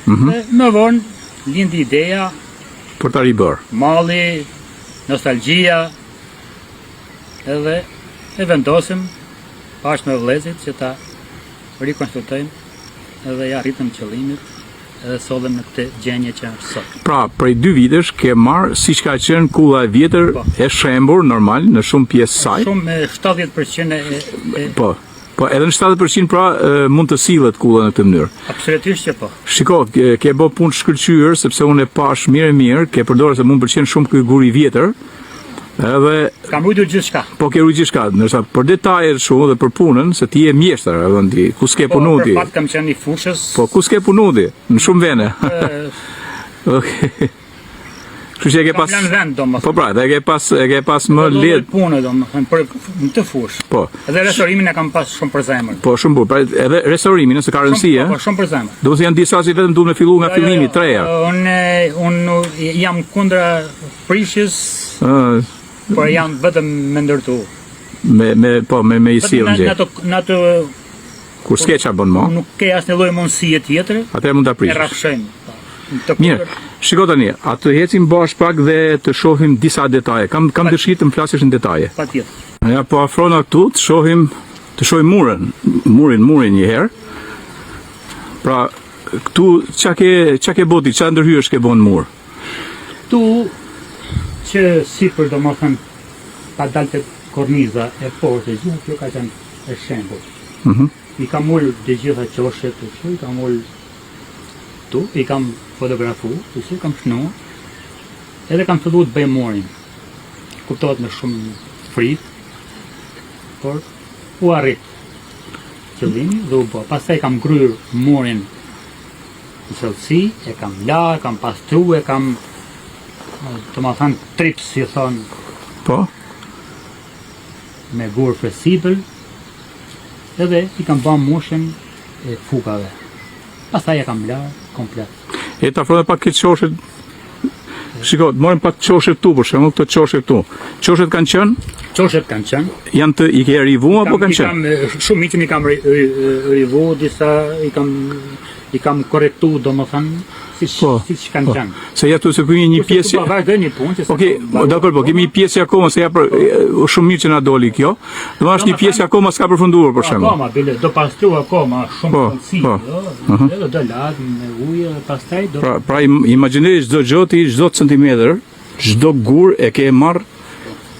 Dhe më vonë lindi ideja, Për ta ribër. malli, nostalgjia, edhe e vendosim bashkë me vëllezërit që ta rikonstruktojmë edhe ja rritëm qëllimit edhe sollëm në këtë gjenje që është sot. Pra, prej 2 vitesh ke marrë siç ka qenë kulla e vjetër e shembur normal në shumë pjesë saj. Shumë me 70% Po, edhe në 70% pra mund të sillet kulla në këtë mënyrë. Absolutisht që po. Shiko, ke bë punë shkëlqyer sepse unë e pash mirë, ke përdorur se mund pëlqen shumë ky gur i vjetër. Edhe kam rujtur gjithçka. Po ke rujtur gjithçka, ndërsa për detajet shumë dhe për punën, se ti je mjeshtër, edhe ti, ku s'ke punu ti? Po, për fat kam qenë i fushës. Po, ku s'ke punu ti? Në shumë vene. Okej. Kështu që e ke pas... Kam lënë vend, domethënë. Po pra, dhe e ke pas më lehtë. Punë, domethënë, për në të fushë. Po. Edhe restaurimin e kam pas shumë për zemër. Po, shumë bukur. Pra, edhe restaurimin, nëse ka rëndësi, Po, shumë për zemër. Do të janë disa që vetëm duhet me fillu nga fillimi, 3 herë. Unë jam kundra prishjes, por jam vetëm me ndërtu. Me i sill gjë. Në ato kur s'ke çfarë bën më. Nuk ke asnjë lloj mundësie tjetër. Atëherë mund ta prish. E rrafshojmë. Mirë, shiko tani, atë ecim bash pak dhe të shohim disa detaje. Kam dëshirë të më flasësh në detaje. Patjetër. Ja, po afrona këtu të shohim murin një herë. Pra, këtu çka ke boti, çka ndërhyrësh ke bën mur? Këtu që sipër domethënë ka dalë te korniza e poshtë, gjithë kjo ka qenë e shembull. I kam ul të gjitha qoshet të këtu, i kam ul tu, i kam fotografu, të si kam shnu, edhe kam filluar të bëj murin. Kuptohet me shumë frikë, por u arrit qëllimi dhe u bë. Pastaj kam gryer murin në thellësi, e kam larë, kam pastru, e kam të më thënë trips, si thonë, Po? me gur fleksibël, edhe i kam bën mushën e fukave. Pastaj e kam larë komplet. E të afrojnë pak këtë qoshet. Shiko, të morim pak qoshet tu, për shembull, këto qoshet tu. Qoshet kanë qenë Qoshet kanë qenë. Janë të i ke rivu apo kanë qenë? Shumë miqën i kam rivu, disa i kam korrektu, domethënë, siç kanë qenë. Se ja tu se kemi një pjesë. Po vazhdoj një punë që Okej, dakor, po kemi një pjesë akoma se ja për shumë mirë që na doli kjo. Do është një pjesë akoma s'ka përfunduar për shembull. Akoma bile do pastru akoma shumë rëndësi, jo? Do lart me ujë, pastaj do. Pra imagjinoj çdo gjoti, çdo centimetër, çdo gur e ke marr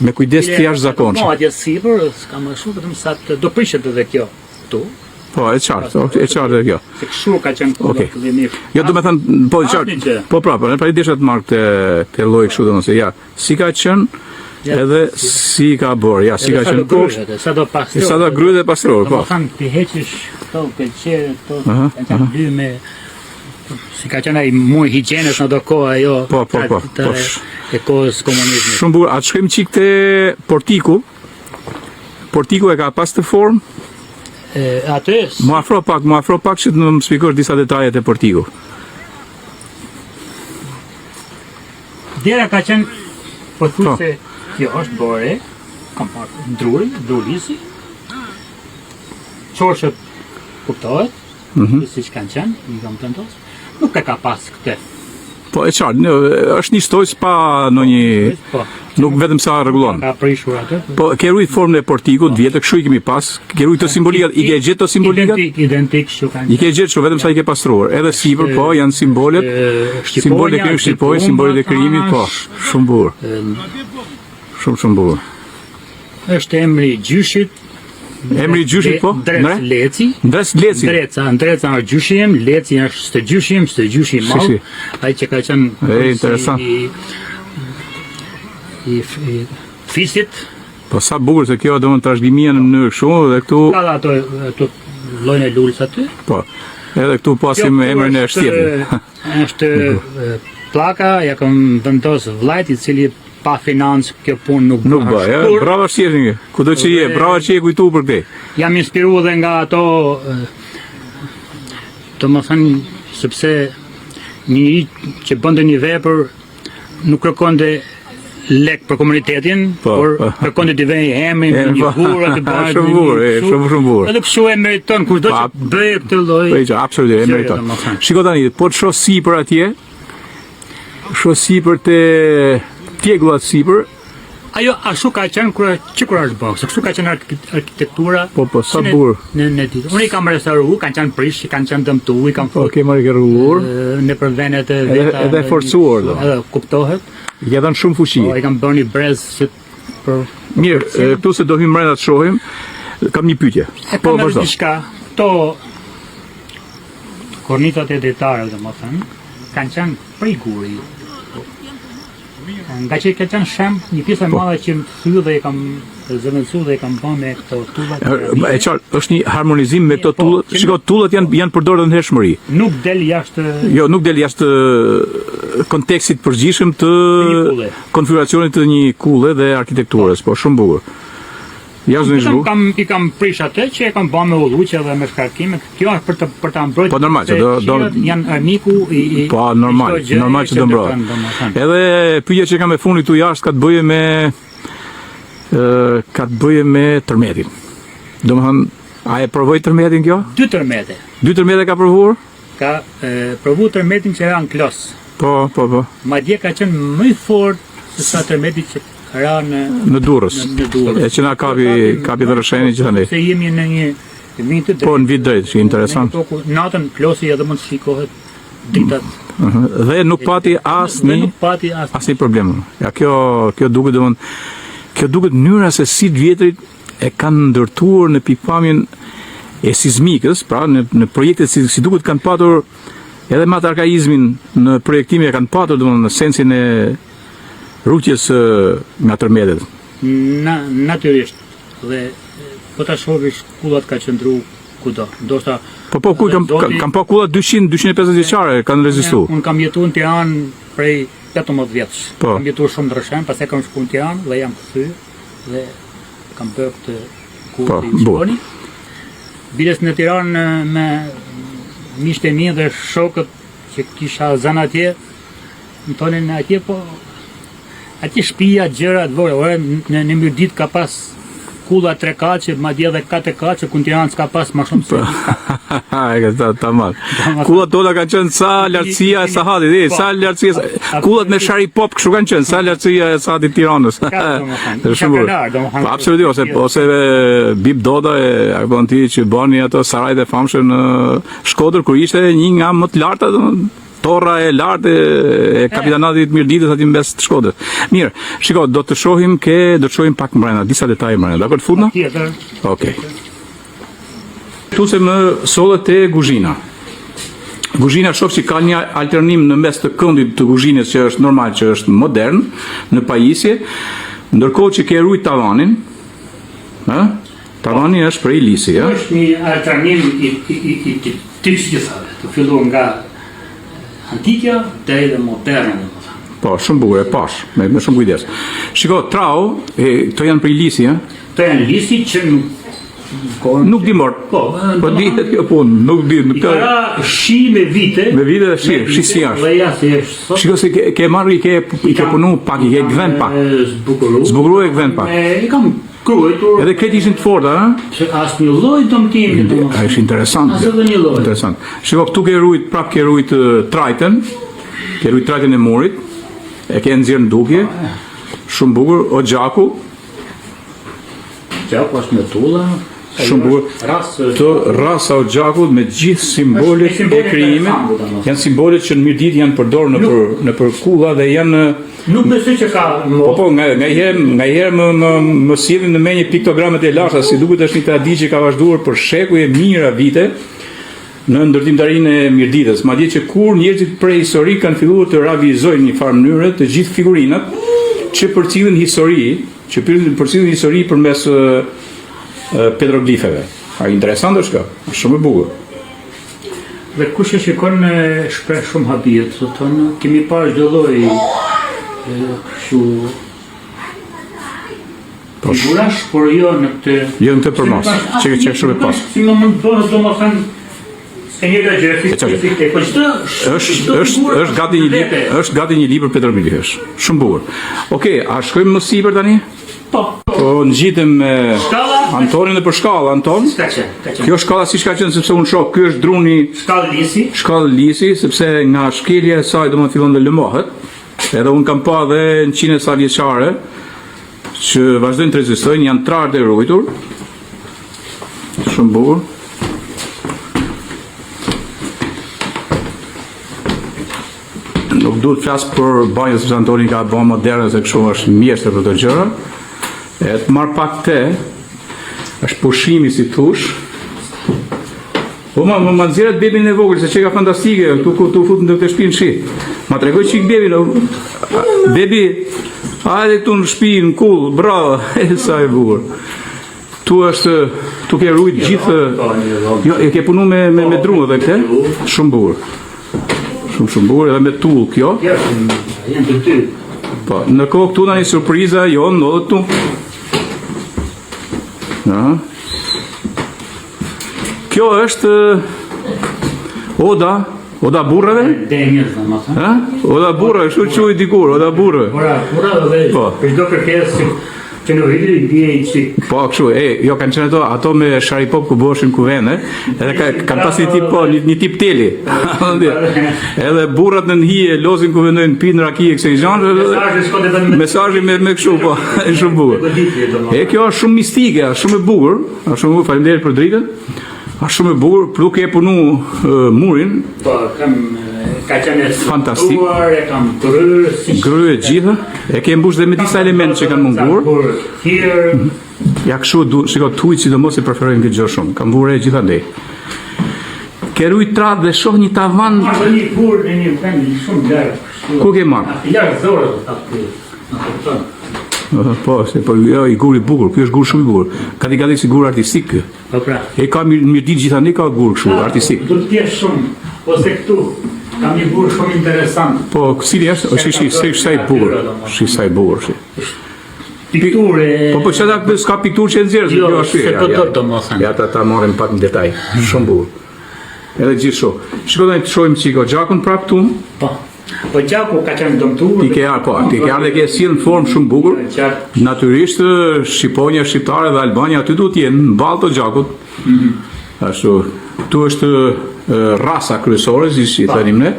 me kujdes të jashtëzakonshëm. Po, atje sipër s'ka më shumë, vetëm sa do prishet edhe kjo këtu. Po, e qartë edhe kjo. Se kështu ka qenë kolla fillimisht. Jo, do të thënë, po, qartë. Po, pra, i desha të marr këtë lloj kështu domosë, ja, si ka qenë edhe si ka bërë, ja, si ka qenë poshtë. Sa do pastroj. Sa do gryet e pastroj, po. Domethënë ti heqish këto këlqere, këto kanë dy me si ka qenë ai muaj higjienës në do kohë ajo. Po. E kohës komunizmit. Shumë bukur. Atë shkojmë çik te Portiku. Portiku e ka pas të formë. Atë Më afro pak që të më shpjegosh disa detajet e Portiku. Dera ka qenë pothuajse kjo është bore, kam parë drulisi. Çoshët kuptohet, siç kanë qenë, i kam plantos. Nuk e ka pas këtë. Po e qartë, është një shtoj pa ndonjë, nuk vetëm sa rregullon. Ka prishur atë. Po ke rujt formën e Portikut, vjetë kështu i kemi pas. Ke rujt të simbolikat, i ke gjetë të simbolikat? Identik kështu kanë. I ke gjetë kështu vetëm sa i ke pastruar. Edhe sipër po janë simbolet. Simbolet e kemi shqipoj, simbolet e krijimit, po. Shumë bukur. Shumë bukur. Është emri i gjyshit. Emri i gjyshit po? Ndres Leci. Ndres Leci. Ndreca është gjyshi im, Leci është së gjyshi i madh. Ai që ka qenë interesant. I fisit. Po sa bukur se kjo domon trashëgimia në mënyrë kështu dhe këtu. Ka ato llojin e lulës aty. Po. Edhe këtu pasim emrin e shtjetit. Është pllaka, ja kam vendos vllajt i cili pa financë kjo punë nuk bëj. Bravo shtjetin. Kudo që je, bravo që je kujtu për këtë. Jam inspiruar edhe nga ato domethënë sepse njëri që bënte një vepër nuk kërkonte lek për komunitetin, por kërkonte të vënë emrin në një burrë të bërë. Shumë bukur. Edhe kështu e meriton kushdo që bëj këtë lloj. Po, absolutisht e meriton. Shiko tani, po të shoh sipër atje. Shoh sipër te tjegullat sipër. Ajo ashtu ka qenë kur është bërë, kështu ka qenë arkitektura. Po, sa bukur. Në ditë. Unë i kam restauruar, kanë qenë prish, kanë qenë dëmtuar, i kam foto. Okej, ke rregulluar. Në për vendet e veta. Edhe forcuar do. Edhe kuptohet. I ka dhënë shumë fuqi. Po, i kam bërë një brez që për mirë, këtu se do hym brenda të shohim. Kam një pyetje. Po vazhdo. Diçka, to kornitat e detare, domethënë, kanë qenë prej guri. Nga që ka qenë një pjesë e madhe që më thyë dhe i kam zëvendësuar dhe i kam bërë me këto tullat. E qartë, është një harmonizim me këto tullat. Shiko, tullat janë përdorur në hershmëri. Nuk del jashtë. Jo, nuk del jashtë kontekstit përgjithshëm të konfiguracionit të një kulle dhe arkitekturës, po shumë bukur. I kam prish atë që e kam bërë me ulluqe dhe me shkarkime. Kjo është për ta mbrojtur. Po normal që janë armiku i. Po normal që do mbrohet. Edhe pyetja që kam me fundit këtu jashtë ka të bëjë me tërmetin. Domethënë, a e provoi tërmetin kjo? 2 tërmete. 2 tërmete ka provuar? Ka provuar tërmetin që era në klos. Po. Madje ka qenë më i fortë se sa tërmeti që ra në Durrës. E që na kapi dhe rësheni që tani. Se jemi në një vit të drejtë. Po, në vit drejtë, që interesant. Natën klosi edhe mund të shikohet dritat. Dhe nuk pati asnjë problem. Ja kjo duket mënyra se si vjetrit e kanë ndërtuar në pikpamjen e sismikës, pra në projektet si duket kanë patur edhe me atë arkaizmin në projektimin e kanë patur domethënë në sensin e rrugës nga tërmetet. Natyrisht. Dhe po ta shohësh kullat ka qëndru kudo. Ndoshta Po kam pa kullat 200-250 vjeçare kanë rezistuar. Unë kam jetuar në Tiranë prej 18 vjeç. Kam jetuar shumë ndryshëm, pastaj kam shkuar në Tiranë dhe jam kthyer dhe kam bërë këtë kullat i Shqiponi. Biles në Tiranë me miqtë e mi dhe shokët që kisha zënë atje, më thonin atje po Ati shtëpia, gjërat, ore, në Myrdit ka pas kulla 3 kaçe, madje edhe 4 kaçe, ku në Tiranë s'ka pas më shumë se. Tamam. Kullat tona kanë qenë sa lartësia e Sahatit, sa lartësia. Kullat me shari pop kështu kanë qenë, sa lartësia e Sahatit Tiranës. Absolutisht, ose Bib Doda e apo ti që bani ato sarajt e famshëm në Shkodër kur ishte një nga më të larta, torra e lartë e kapitanatit Myrditës aty mbes të Shkodrës. Mirë, shiko, do të shohim pak mbrenda, disa detaje mbrenda. Dakor, të futna? Tjetër. Okej. Tu se më sollet e kuzhina. Kuzhina shoh që ka një alternim në mes të këndit të kuzhinës që është normal, që është modern, në pajisje, ndërkohë që ke rujt tavanin, tavani është prej lisi, ja? Është një alternim i tipsgjithave, të filluar nga antikja deri dhe moderne, domethënë. Po, shumë bukur, e pash, me shumë kujdes. Shiko, trau, këto janë prej lisi, ja? Këto janë lisi që nuk di mort. Po dihet kjo punë, nuk di. I ka shi me vite. Me vite dhe shi si është. Shiko se ke marrë, i ke punu pak, i ke gdhen pak. Zbukuru e gdhen pak. I kam kruajtur. Edhe këtë ishin të forta, ha? Që asë një lloj dëmtimi. A ishë interesant. Asë edhe një lloj. Interesant. Shiko, këtu ke rujt trajten, ke rujt trajten e murit, e ke nxjerrë në dukje, shumë bukur, o gjaku. Gjaku është me tulla. Shumë bukur. Të rasa o gjakut me gjithë simbolet e krijimit, janë simbolet që në Myrdit janë përdorur në për kulla dhe janë. Nuk besoj që ka. Po, ngaherë më sillin në menje piktogramet e lashta, si duket është një traditë që ka vazhduar për shekuj e mijëra vite në ndërtimtarinë e Myrditës, madje që kur njerëzit prehistorik kanë filluar të ravizojnë një farë mënyre të gjithë figurinat që përcjellin histori përmes petroglifeve. Interesant është kjo, shumë e bukur. Dhe kush e shikon shpreh shumë habit, thonë kemi parë çdo lloj kështu figurash, por jo në këtë. Jo në këtë përmas, që shumë e pas. Si më mund të domethënë e një gjë është gati një libër petroglifesh. Shumë bukur. Okej, a shkojmë më sipër tani? Po, ngjitëm me Antonin dhe për shkallë, Anton. Kjo shkalla si ka qenë sepse unë shoh, ky është druni shkallë lisi, sepse nga shkelja e saj domethënë fillon të lëmohet. Edhe unë kam pa dhe në qinë sa vjeçare që vazhdojnë të rezistojnë, janë trarë dhe rujtur. Shumë bukur. Nuk duhet flas për banjën sepse Antoni ka bën moderne se kështu është mjeshtër për të gjëra. E të marrë pak është pushimi si thush. Po ma nxjerrat bebin e vogël, se që ka fantastike, tu fut në këtë shtëpi në shi. Ma tregoj çik bebin, bebi, hajde këtu në shtëpi, në kull, bravo, sa e bukur. Tu ke rujt gjithë, jo, e ke punu me drumë dhe këte, shumë bukur. Shumë bukur, edhe me tull kjo. Janë të ty. Po, në kohë këtu na një surpriza, jo, ndodhet tu. Kjo është oda burrave? Denjës, domethënë. Oda burrave, kështu quhet dikur, oda burrave. Burrave dhe për çdo kërkesë që në video i bie i çik. Po, kështu, jo kanë qenë ato me sharipop ku bëheshin kuvende, edhe kanë pas një tip teli. Edhe burrat në hije lozin ku vendojnë pinë rakije kësaj gjënë. Mesazhi me kështu, po, është shumë bukur. Kjo është shumë mistike, është shumë e bukur, faleminderit për dritën. Është shumë e bukur, plus ke punu murin. Po, ka qenë fantastik. E kam grye gjitha, e ke mbush dhe me disa elementë që kanë mungur. Ja kështu, shiko, tujt sidomos e preferojnë këtë gjë shumë, kam vure gjithandej. Ke rujt tradh dhe shoh një tavan. Një burr në një vend shumë larg. Ku ke marrë? Larg zorët aty. Po, jo, i gur i bukur, kjo është gur shumë i bukur. Gati si gur artistik kjo. Po pra. E ka Myrdit gjithandej ka gur kështu artistik. Do të jesh shumë, ose këtu kam një gur shumë interesant. Po, cili është? Është sa i bukur. Është sa i bukur. Pikturë. Po çfarë ka s'ka pikturë që nxjerrë, kjo është. Se po domethënë. Ja ta marrim pak në detaj. Shumë bukur. Edhe gjithë shoh. Shikoj tani të shohim çiko gjakun prap këtu. Po. Po gjaku ka qenë dëmtuar. Ti ke ardhur dhe ke sjell në formë shumë bukur. Natyrisht Shqiponia, shqiptare dhe Albania aty duhet të jenë në ballë të gjakut. Ashtu, tu është rasa kryesore, si thanim ne.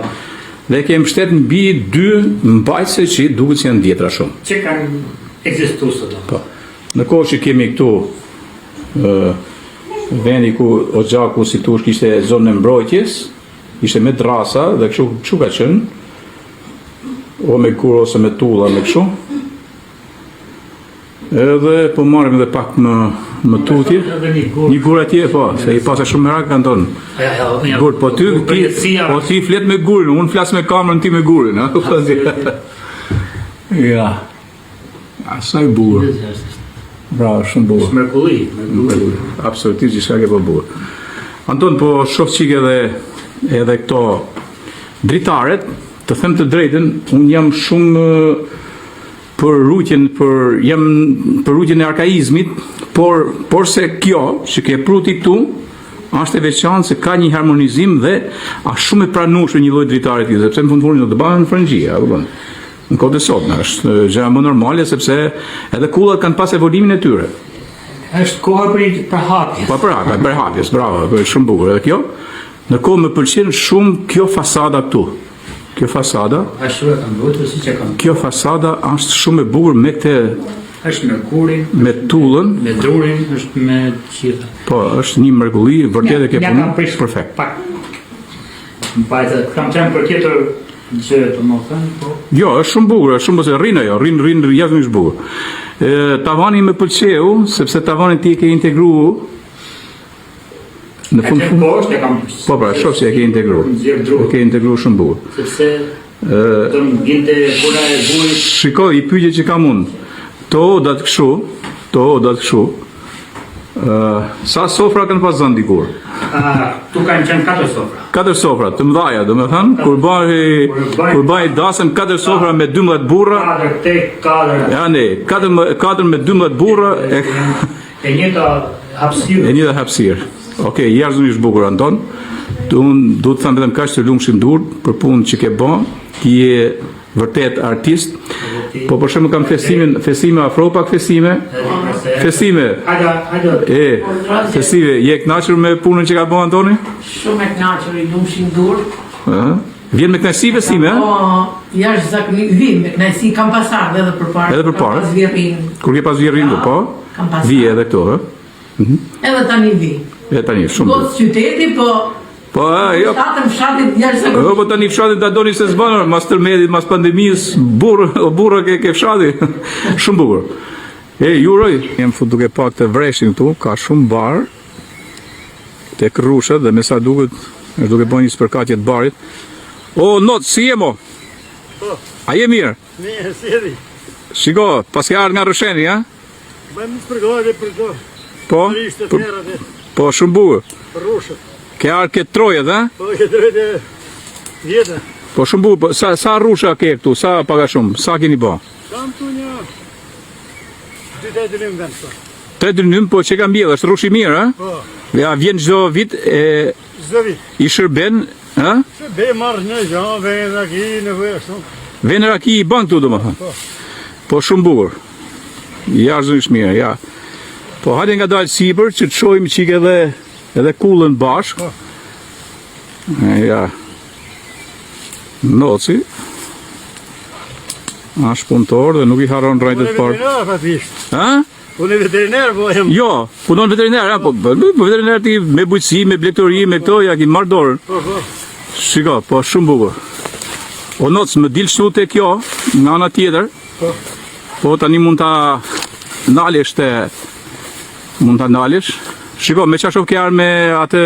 Dhe kemi mbështet mbi 2 mbajtëse që duket se janë vjetra shumë. Që kanë ekzistuar sot. Po. Në kohë që kemi këtu vendi ku Oxhaku si tush kishte zonën e mbrojtjes, ishte me drasa dhe kështu ka qenë, o me kur ose me tulla me kështu. Edhe po marrim edhe pak më tutje. Një gur atje, po, se i pasë shumë merak kanë tonë. Gur, po ti flet me gurin, unë flas me kamerën ti me gurin, ha? Ja. Asaj bukur. Bravo, shumë bukur. Mrekulli. Absolutisht gjithçka ke po bukur. Anton, po shoh çike edhe këto dritaret, të them të drejtën, unë jam shumë për rrugën e arkaizmit, por se kjo që ke pruti këtu është e veçantë se ka një harmonizim dhe është shumë e pranueshme një lloj dritare tjetër, sepse në fund do të bëhen në Frëngjie, apo bën. Në kohën e sotme është gjë më normale sepse edhe kullat kanë pas evolimin e tyre. Është koha për hapjes. Po për hapjes, bravo, është shumë bukur edhe kjo. Ndërkohë më pëlqen shumë kjo fasada këtu. Kjo fasada, ashtu e kanë lutur siç e kanë. Kjo fasada është shumë e bukur me këtë është me kurin, me tullën, me drurin, është me gjitha. Po, është një mrekulli vërtet e ke punuar perfekt. Mbajtë, kam qenë për tjetër gjë, domethënë, po. Jo, është shumë bukur, është shumë se rrin ajo, rrin jashtëmisht bukur. Tavani më pëlqeu sepse tavani ti e ke integruar në fund. Po, pra, shoh se e ke integruar. E ke integruar shumë bukur. Sepse do të vinte puna e burit. Shikoj, i pyetje që kam unë. To datë kështu. Sa sofra kanë pas zënë dikur? Tu kanë qenë 4 sofra. 4 sofra, të mëdhaja, domethënë, kur bëj dasëm 4 sofra me 12 burra. 4. Ja ne, 4 me 12 burra e njëjta hapësirë. Okej, jashtëmisht bukur Anton. Unë duhet të them vetëm kaq të lumshim dur për punën që ke bën. Ti je vërtet artist. Po për shembull kam festime afro pak festime. Hajde. Festime, je kënaqur me punën që ka bën Antoni? Shumë e kënaqur, i lumshim dur. Vjen me kënaqësi festime, Po, jashtëzakonisht vjen me kënaqësi, kam pasur edhe përpara. Edhe përpara. Pas vjerrin. Kur ke pas vjerrin, po? Kam pasur. Vi edhe këto, Edhe tani vi. Edhe tani shumë. Gocë qyteti, po. Po, jo. Fshatin jashtëzakonisht. Po tani fshatin ta doni se s'bën, mas tërmetit, mas pandemisë, burra ke fshati. Shumë bukur. Juroj, jem fut duke pak të vreshin këtu, ka shumë bar tek rrusha dhe me sa duket është duke bën një spërkatje të barit. O, not, si je mo? A je mirë? Mirë, si. Shiko, pas ke ardhur nga Rësheni, ha? Bëjmë një spërgatje për to. Po? Po, shumë bukur. Për rrushët. Ke ardhur ke Trojet, ha? Po, ke drejtë vjetë. Po shumë bukur, sa rrusha ke këtu, sa paga shumë, sa keni bë? Kam tu një 2 dynim vend këto. 3 dynim, po që ka mbjellë, është rrush i mirë, ha? Po. Ja, vjen çdo vit Çdo vit. I shërben, ha? Be marrë një gjë, vjen raki, nevojë ashtu. Vjen raki i bën këtu domethënë. Po. Po shumë bukur. Jashtëmisht mirë, ja. Po hajde nga dalë sipër që të shohim çik edhe kullën bashk. Po. Ja. Noci. Është punëtor dhe nuk i harron rrejtët parë. Veterinar, fatisht. Ha? Unë veterinar, po jam. Jo, punon veterinar, ha? Po veterinar ti me bujqësi, me blegtori, me këto, ja ki marrë dorën. Po. Shiko, po shumë bukur. O noc, më dilë shtu te kjo, nga ana tjetër. Po. Po tani mund ta ndalesh Shiko, me qashov ke arë me atë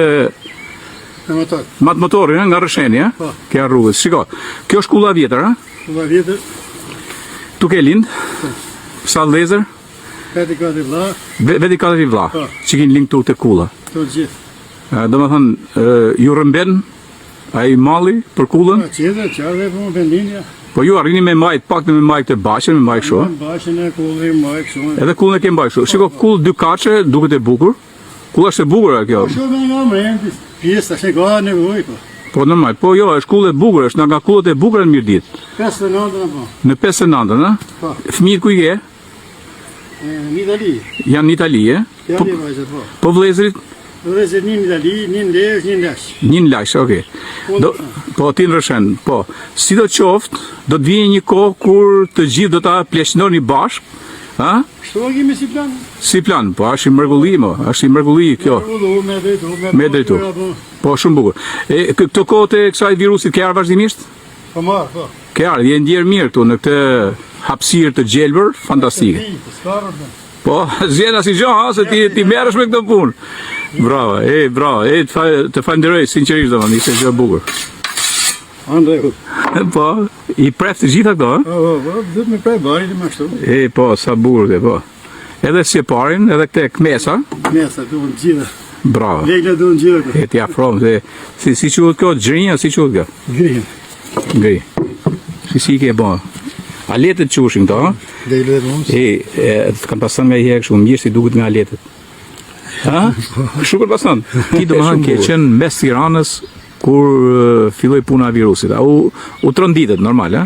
Me motor. matë motorin, nga Rësheni, ha? Po. Ke arë rrugës. Shiko, kjo është kulla vjetër, ha? Kulla vjetër, Tu ke lind, sa lezer, veti ka të vla, veti ka të vla, Po. që kinë lind tu të kulla. të gjithë. Do më thënë, ju rëmben, a i malli për kullën, Qedhe, qardhe, po më vendinja. po ju arrini me majt, pak me majt të bashën, me majt kështu, ha? Në bashën e kulli, majk, shumë. Edhe kullën e ke mbaj kështu. Shiko, kull 2 kaçe, duket e bukur. Kulla është e bukur kjo. Po shumë nga mrendi, pjesë, ashtë e ka nevoj, po. Po normal, po jo, është kullë e bukur, është nga kullet e bukura në Mirdit. 59 apo. Në 59, a? Po. Fëmijët ku i ke? Në Itali. Janë në Itali, e? Janë në vajzat, po. Po vëllezërit? Vëllezërit një në Itali, një në Lezhë, një në Laç. Një në Laç, okay. Po ti në Rëshen, po. Si do qoftë, do të vijë një kohë kur të gjithë do ta pleqënoni bashkë, ha? Shto kemi si plan? Si plan, po është i mrekulli mo, është i mrekulli kjo. Me drejtu. Po shumë bukur. E këto kohë të kësaj virusit ke ardhur vazhdimisht? Po marr, po. Ke ardhur, je ndjer mirë këtu në këtë hapësirë të gjelbër, fantastike. Po, zjena si gjo, ha, se ti merresh me këtë punë. Bravo, bravo, të falenderoj sinqerisht domethënë, ishte gjë e bukur. Andaj. Po, i pref të gjitha këto, ha? Po, duhet me pref bari të më ashtu. Po, sa bukur dhe, po. Edhe si e parin, edhe këte kmesa. Kmesa, duhet gjitha. Bravo. Legla duhet gjitha. Ti afrom, si quhet kjo, gjrinja, si quhet kjo? Gri. Gri. Si ke bo? Aletet qushin këto, ha? Dhe i letë mums. Të kam pasan nga i herë kështu, mirë si duket nga aletet. Ha? Shukur pasan. Ti do më ke qenë mes Tiranës kur filloi puna e virusit. U tronditet normal, ha?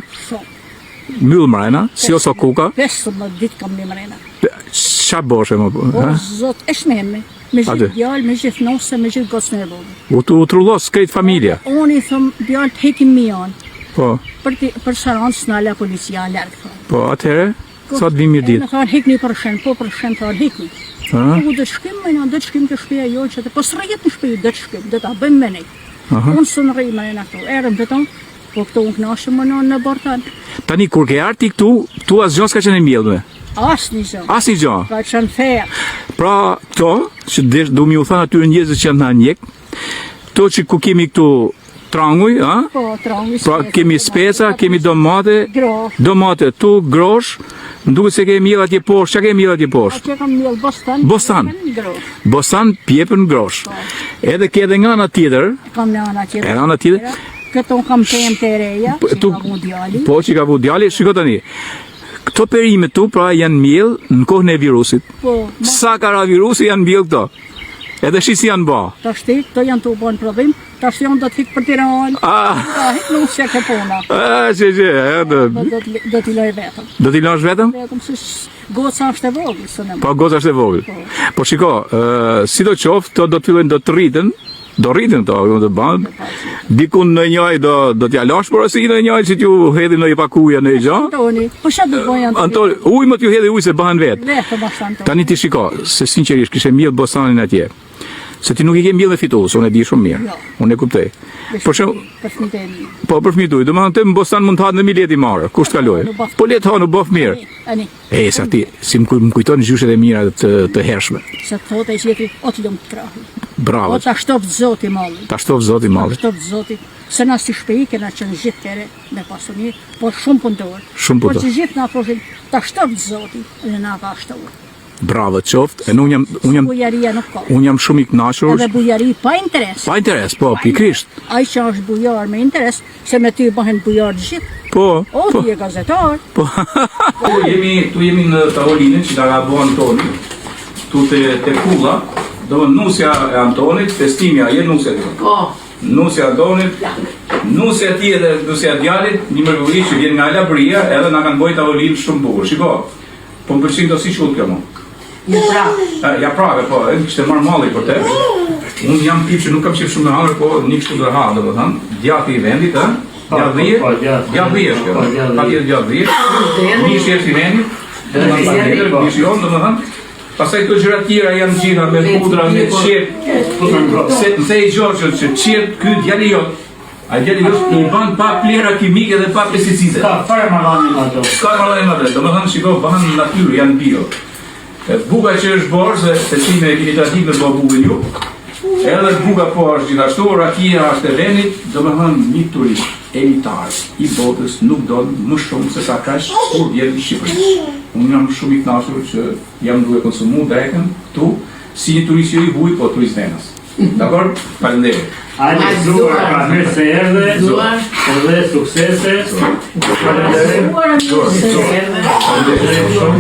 Mbyll mrena, si ose kuka. 15 ditë kam me mrena. Qa boshe më po? O, zot, e shmeme. Me gjithë djallë, me gjithë nose, me gjithë gocë në rrugë. U trullos krejt familja. Unë i thëmë djallë të hekim mion. Po. Për sharanë s'nala policia në lërgë. Po, atëhere, sa të vim mirë ditë? Në thërë hekni për shenë, po për shenë thërë hekni. Po, do të shkim, me në do të shkim të shpeja jo që të, po së rëjet në shpeju, do të shkim, do të bëjmë me nejtë. Unë së në rejmë në këto, erëm të tonë, po këto unë knashë më në bortan. Tani, kur ke arti këtu, tu asë gjonë s'ka qenë e mjellëve? Asë një gjonë. Asë një gjonë? Ka qenë feja. Pra, këto, që du mi u thanë atyre njëzës që janë në njekë, to që ku kemi këtu tranguj, ha? Po, tranguj. Pra, kemi speca, kemi domate, grosh. Domate, tu grosh, më duket se ke mjell atje poshtë, që ke mjell atje poshtë? Atje kam mjell bostan. Bostan. Bostan, pjepën grosh. Edhe ke edhe nga ana tjetër. Kam në ana tjetër. Nga ana tjetër. Këto kam temë të reja, që ka vu djali. Po, që ka vu djali, shiko tani. Këto perime tu, pra, janë mjell në kohën e virusit. Po. Sa kara virusi janë mjell këto. Edhe shi si janë ba. Ta shti, këto janë të u bënë prodhim, ta shti janë do të hikë për Tiranë, ta hikë në usë që puna. Do t'i loj vetëm. Do t'i loj vetëm? Vetëm, se goca është e vogël, së në më. Po, goca është e vogël. Po, shiko, si do qoftë, to do t'fillen do të rritën, do rritën to, do të banë, dikun në njaj do t'ja lash, por asi në njaj që t'ju hedhi në i pakuja në i gja. Antoni, po shatë do bëjë Antoni? Antoni, uj më t'ju hedhi uj se bëhen vetë. Vetëm ashtë Antoni. Tani ti shiko, se sinqerisht, kishe mjellë Bosanin atje. Se ti nuk i ke mjellë me fitus, unë e di shumë mirë, unë e kuptej. Për fmit e mi. Po, për fmit uj, do më të më Bosan mund të hatë në mi leti marë, kusht kaloj. Po letë ha në bof mirë. Sa ti, si më kujton gjyshet e mira të hershme. Se të thote i qëti, o të lëmë të krahi. Bravo. O të ashtovë zoti malli. Ta ashtovë zoti malli. Ashtovë zoti. Se na si shpeji, kena qenë gjithë kere me pasuni, por shumë punëtor. Shumë punëtor. Por që gjithë na thoshin, ta ashtovë zoti, dhe na ka ashtovë. Bravo, qoftë, e unë jam shumë i kënaqur. Edhe bujari pa interes. Pa interes, po, pikrisht. Ai që është bujar me interes, se me ty bëhen bujar gjithë. Po. O, ti e gazetar. Po. Tu jemi në tavolinën që ka bëhen Antoni. Tu te kulla, do më nusja e Antonit, festimja, je nusja të. Po. Nusja Antonit, nusja ti edhe nusja djalit, një mërgulli që vjen nga Labria, edhe na kanë bëjë tavolinë shumë bukur. Shiko, po më pëlqen do si quhet kjo më. Ja prave, po, kishte marrë malli për te. Unë jam tip që nuk kam qef shumë në halër, po një kështu dhe halë, dhe thënë, djati i vendit, djatë dhije është kjo, pa tjetë djatë dhije, një shërës i vendit, një shërën, dhe thënë, pasaj të gjëra tjera janë gjitha me pudra, me qetë, se në te i gjorë që qetë këtë djali jotë, a djali jotë i banë pa plera kimike dhe pa pesticide. Ska fare marrani ma do. Ska marrani ma do, dhe më thënë, shiko, banë natyrë, janë bio. Buka që është borë, se ti me imitativ në bëhë bugën ju, edhe buka po është gjithashtu, rakia është e vendit, do me thënë një turist elitar i botës nuk do më shumë se sa kash kur vjen i Shqipëri. Unë jam shumë i kënaqur që jam duke konsumu drekën këtu, si një turist jo i huj, po turist venës. Dakor? Faleminderit. Hajde, zuar, pra mirë se erdhe, edhe suksese.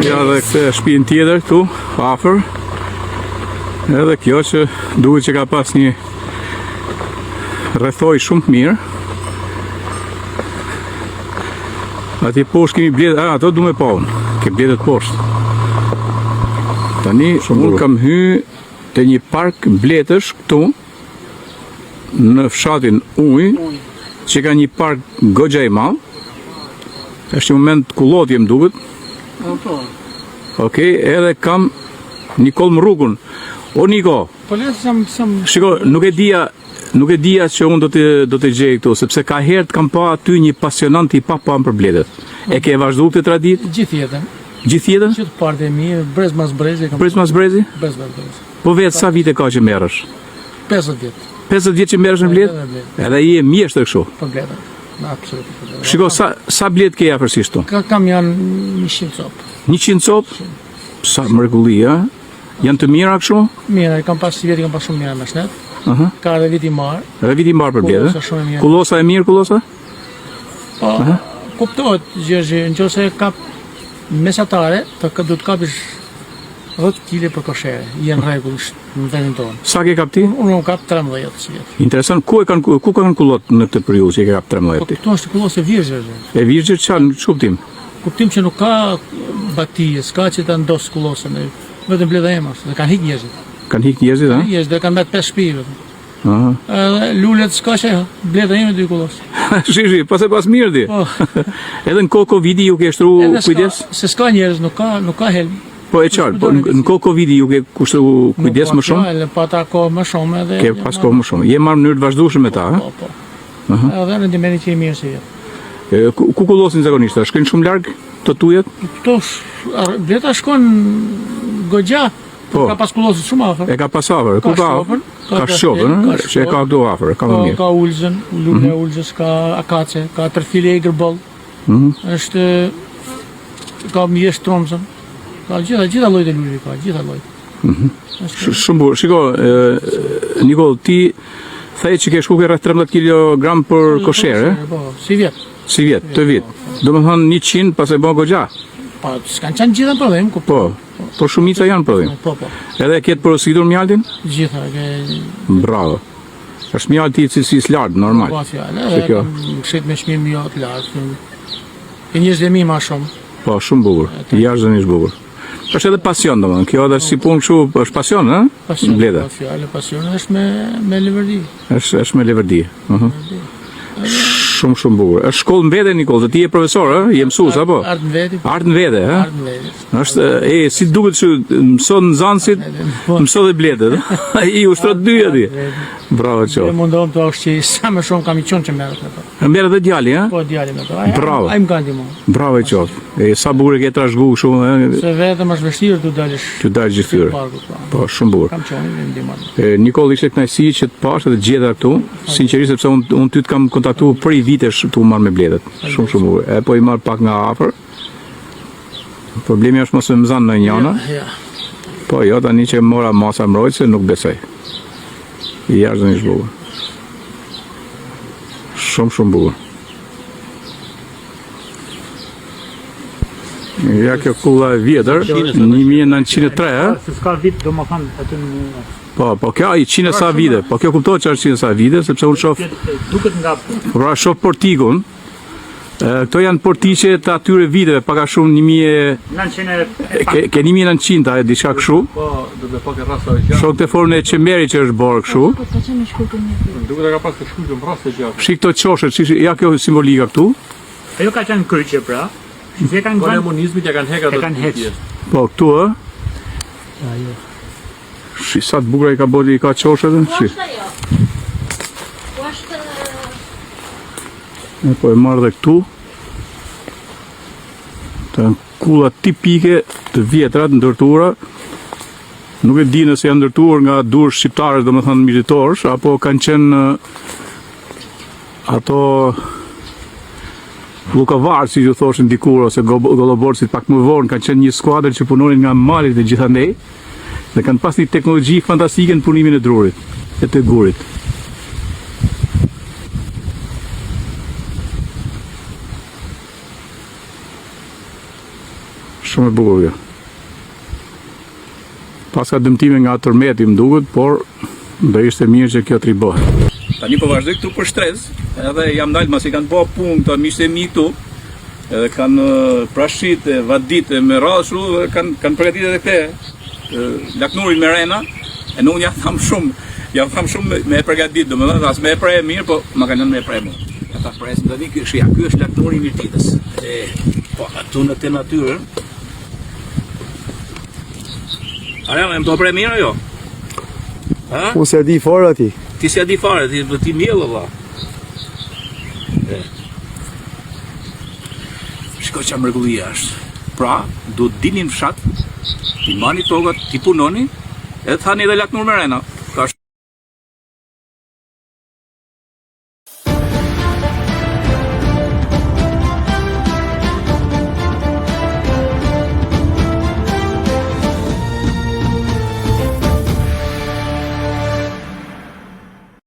Ja dhe këtë shpinë tjetër këtu, afër. Edhe kjo që duhet që ka pas një rrethoj shumë të mirë. Ati poshtë kemi bletë, ato du me pa unë, ke bletët poshtë. Tani, unë kam hy të një park bletësh këtu, në fshatin Uj, që ka një park gogja i madh. Është një moment kullotje më duket. Okej, edhe kam një kolm rrugun. O Niko, shiko, nuk e dija që unë do të gjej këtu, sepse ka herët kam pa aty një pasionant i pa për bletët. E ke vazhdu këtë traditë? Gjithë jetën. Gjithë jetën? Gjithë partë e mi, brez mas brezi. Brez mas brezi? Brez mas brezi. Po vetë sa vite ka që merresh? 50 vjetë. 50 vjetë që merresh në bletë? Edhe i e mjeshtër kështu? Për bletën. Absolutisht. Shiko, sa bletë ke afërsisht tu? Kam janë 100 copë. 100 copë? Sa mrekulli, a? Janë të mira kështu? Mira, kam pas si vjetë, kam pas shumë mira me shnet. Ka edhe vit i marë. Edhe vit i marë për bletë? Kullosa e mirë, kullosa? Po, kuptohet, Gjergji, në qëse kap mesatare, të du të kapish 10 kg për koshere, jenë rregull në vendin tonë. Sa ke kap ti? Unë kap 13 si vjetë. Interesant, ku kanë kullot në këtë periudhë që ke kap 13 ti? Këtu është kullot e virgjë. E virgjë që në çuptim? Kuptim që nuk ka baktije, s'ka që ta ndosë kullosën, vetëm bleda ema, dhe kanë hik njerëzit. Kanë hik njerëzit, a? Njerëzit, dhe kanë betë 5 shtëpi vetëm. Edhe lullet s'ka që bleda eme 2 kullosë. Shishi, pas e pas mirë ti. Edhe në kohë Covidi ju ke shtru kujdes? Se s'ka njerëz, nuk ka helm. Po e qartë, po në kohë Covidi ju ke kushtru kujdes më shumë? Nuk pa ta kohë më shumë edhe... Ke pas kohë më shumë. Je marrë mënyrë të vazhdueshme me ta, ha? Po. Edhe rendimenti që i mirë si jetë. Ku kullosin zakonisht? A shkojnë shumë larg të tujet? Këto bleta shkon gogja. Ka pas kullosit shumë afër. E ka pas afër. Ku ka? Ka shopën, që e ka këtu afër, ka më mirë. Ka ulzën, lullë e ulzës, ka akace, ka tërfili e gërbol. Është ka mjesh tromsën. Ka gjitha llojet e lullëve ka, gjitha llojet. Shumë burë. Shiko, Nikol, ti thej që ke shku ke rreth 13 kg për koshere? Po, si vjet. Si vjet, të vit. Do më thënë 100 pas e bon gogja? Po, s'kanë qenë gjitha në prodhim. Po shumica janë prodhim. Po. Edhe ketë porositur mjaltin? Gjitha. Bravo. Është mjalti i cilësisë lartë, normal. Po, fjallë. Edhe këshet me shmim jo të lartë. E njështë dhe mi ma shumë. Po, shumë bukur. Jashtëzakonisht bukur. Është edhe pasion, domethënë. Kjo edhe si punë kështu, është pasion, ëh? Pasion, po, fjallë, pasion është me leverdi. Është me leverdi. Shumë bukur. Është shkollë në vete, Nikol, dhe ti je profesor, ëh? Je mësues apo? Art në vete. Art në vete, ëh? Art në vete. Është si duket që mëson nxënësit, mëson dhe bletët. Ai ushtron dy aty. Bravo qof. Ne mundom të ushqej sa më shumë kam i qenë që merret me to. Merret dhe djali, ëh? Po djali me to. Bravo. Ai më kanë ndihmuar. Bravo qof. Sa bukur e ke trashëgu kështu, ëh? Se vetëm është vështirë të dalësh. Të dalësh gjithë. Po, shumë bukur. Kam qenë në ndihmën. Nikol, ishte kënaqësi që të pash dhe të gjeta këtu. Sinqerisht sepse unë ty të kam kontaktuar për i vitesh tu marr me bletët. Shumë bukur. E po i marr pak nga afër. Problemi është mos e mëzan në njëna. Po jo, tani që mora masa mbrojtëse nuk besoj. Jashtëzakonisht bukur. Shumë bukur. Ja kjo kulla e vjetër, 1903, ha? Se s'ka vit, do më thanë aty në... Po kjo i 100 sa vite, po kjo kuptohet që është 100 sa vite, sepse unë shoh... Duket nga... Pra shoh portikun, këto janë portiqe të atyre viteve, paka shumë 1900... Ke 1900, e diçka kështu. Po, do të pak e rrasa e gjatë. Shoh këtë formën e qemeri që është borë kështu. Duket e ka pas të shkujtëm rrasa e gjatë. Shik këto qoshet, ja kjo simbolika këtu. Ajo ka qenë kryqe, pra. Se kanë komunizmit ja kanë hequr ato. Po, këtu ë. Ajo. Shi sa të bukur i ka bërë i ka qoshet. Shi. Po e marrë dhe këtu. Të janë kulla tipike të vjetrat ndërtuara. Nuk e di nëse janë ndërtuar nga dur shqiptarës, domethënë militorësh, apo kanë qenë ato lukavarë, si ju thoshin dikur, ose goloborësit pak më vonë, kanë qenë një skuadër që punonin nga malit e gjithandej, dhe kanë pas një teknologji fantastike në punimin e drurit, e të gurit. Shumë e bukur kjo. Pas ka dëmtime nga tërmeti më duket, por Do ishte mirë që kjo të ribohet. Tani po vazhdoj këtu për shtresë, edhe jam dalë masi kanë bërë punë të miqtë e mi këtu, edhe kanë prashit e vadit me radhë dhe kanë përgatit edhe këte laknurin me rena, e në unë jam tham shumë me e përgatit, do më dhe as me e prej mirë, po ma kanë lënë me e prej mu. Ja ta presim të di, ky është laknuri i mirëtitës. Po, atu në të natyrën. Arja, më të prej mirë jo? Unë se di fare ati. Ti se di fare, ti mjellë, valla. Shiko që mrekullia është. Pra, do të dini në fshat, ti mani tokat, ti punoni, edhe thani edhe laknur me rena.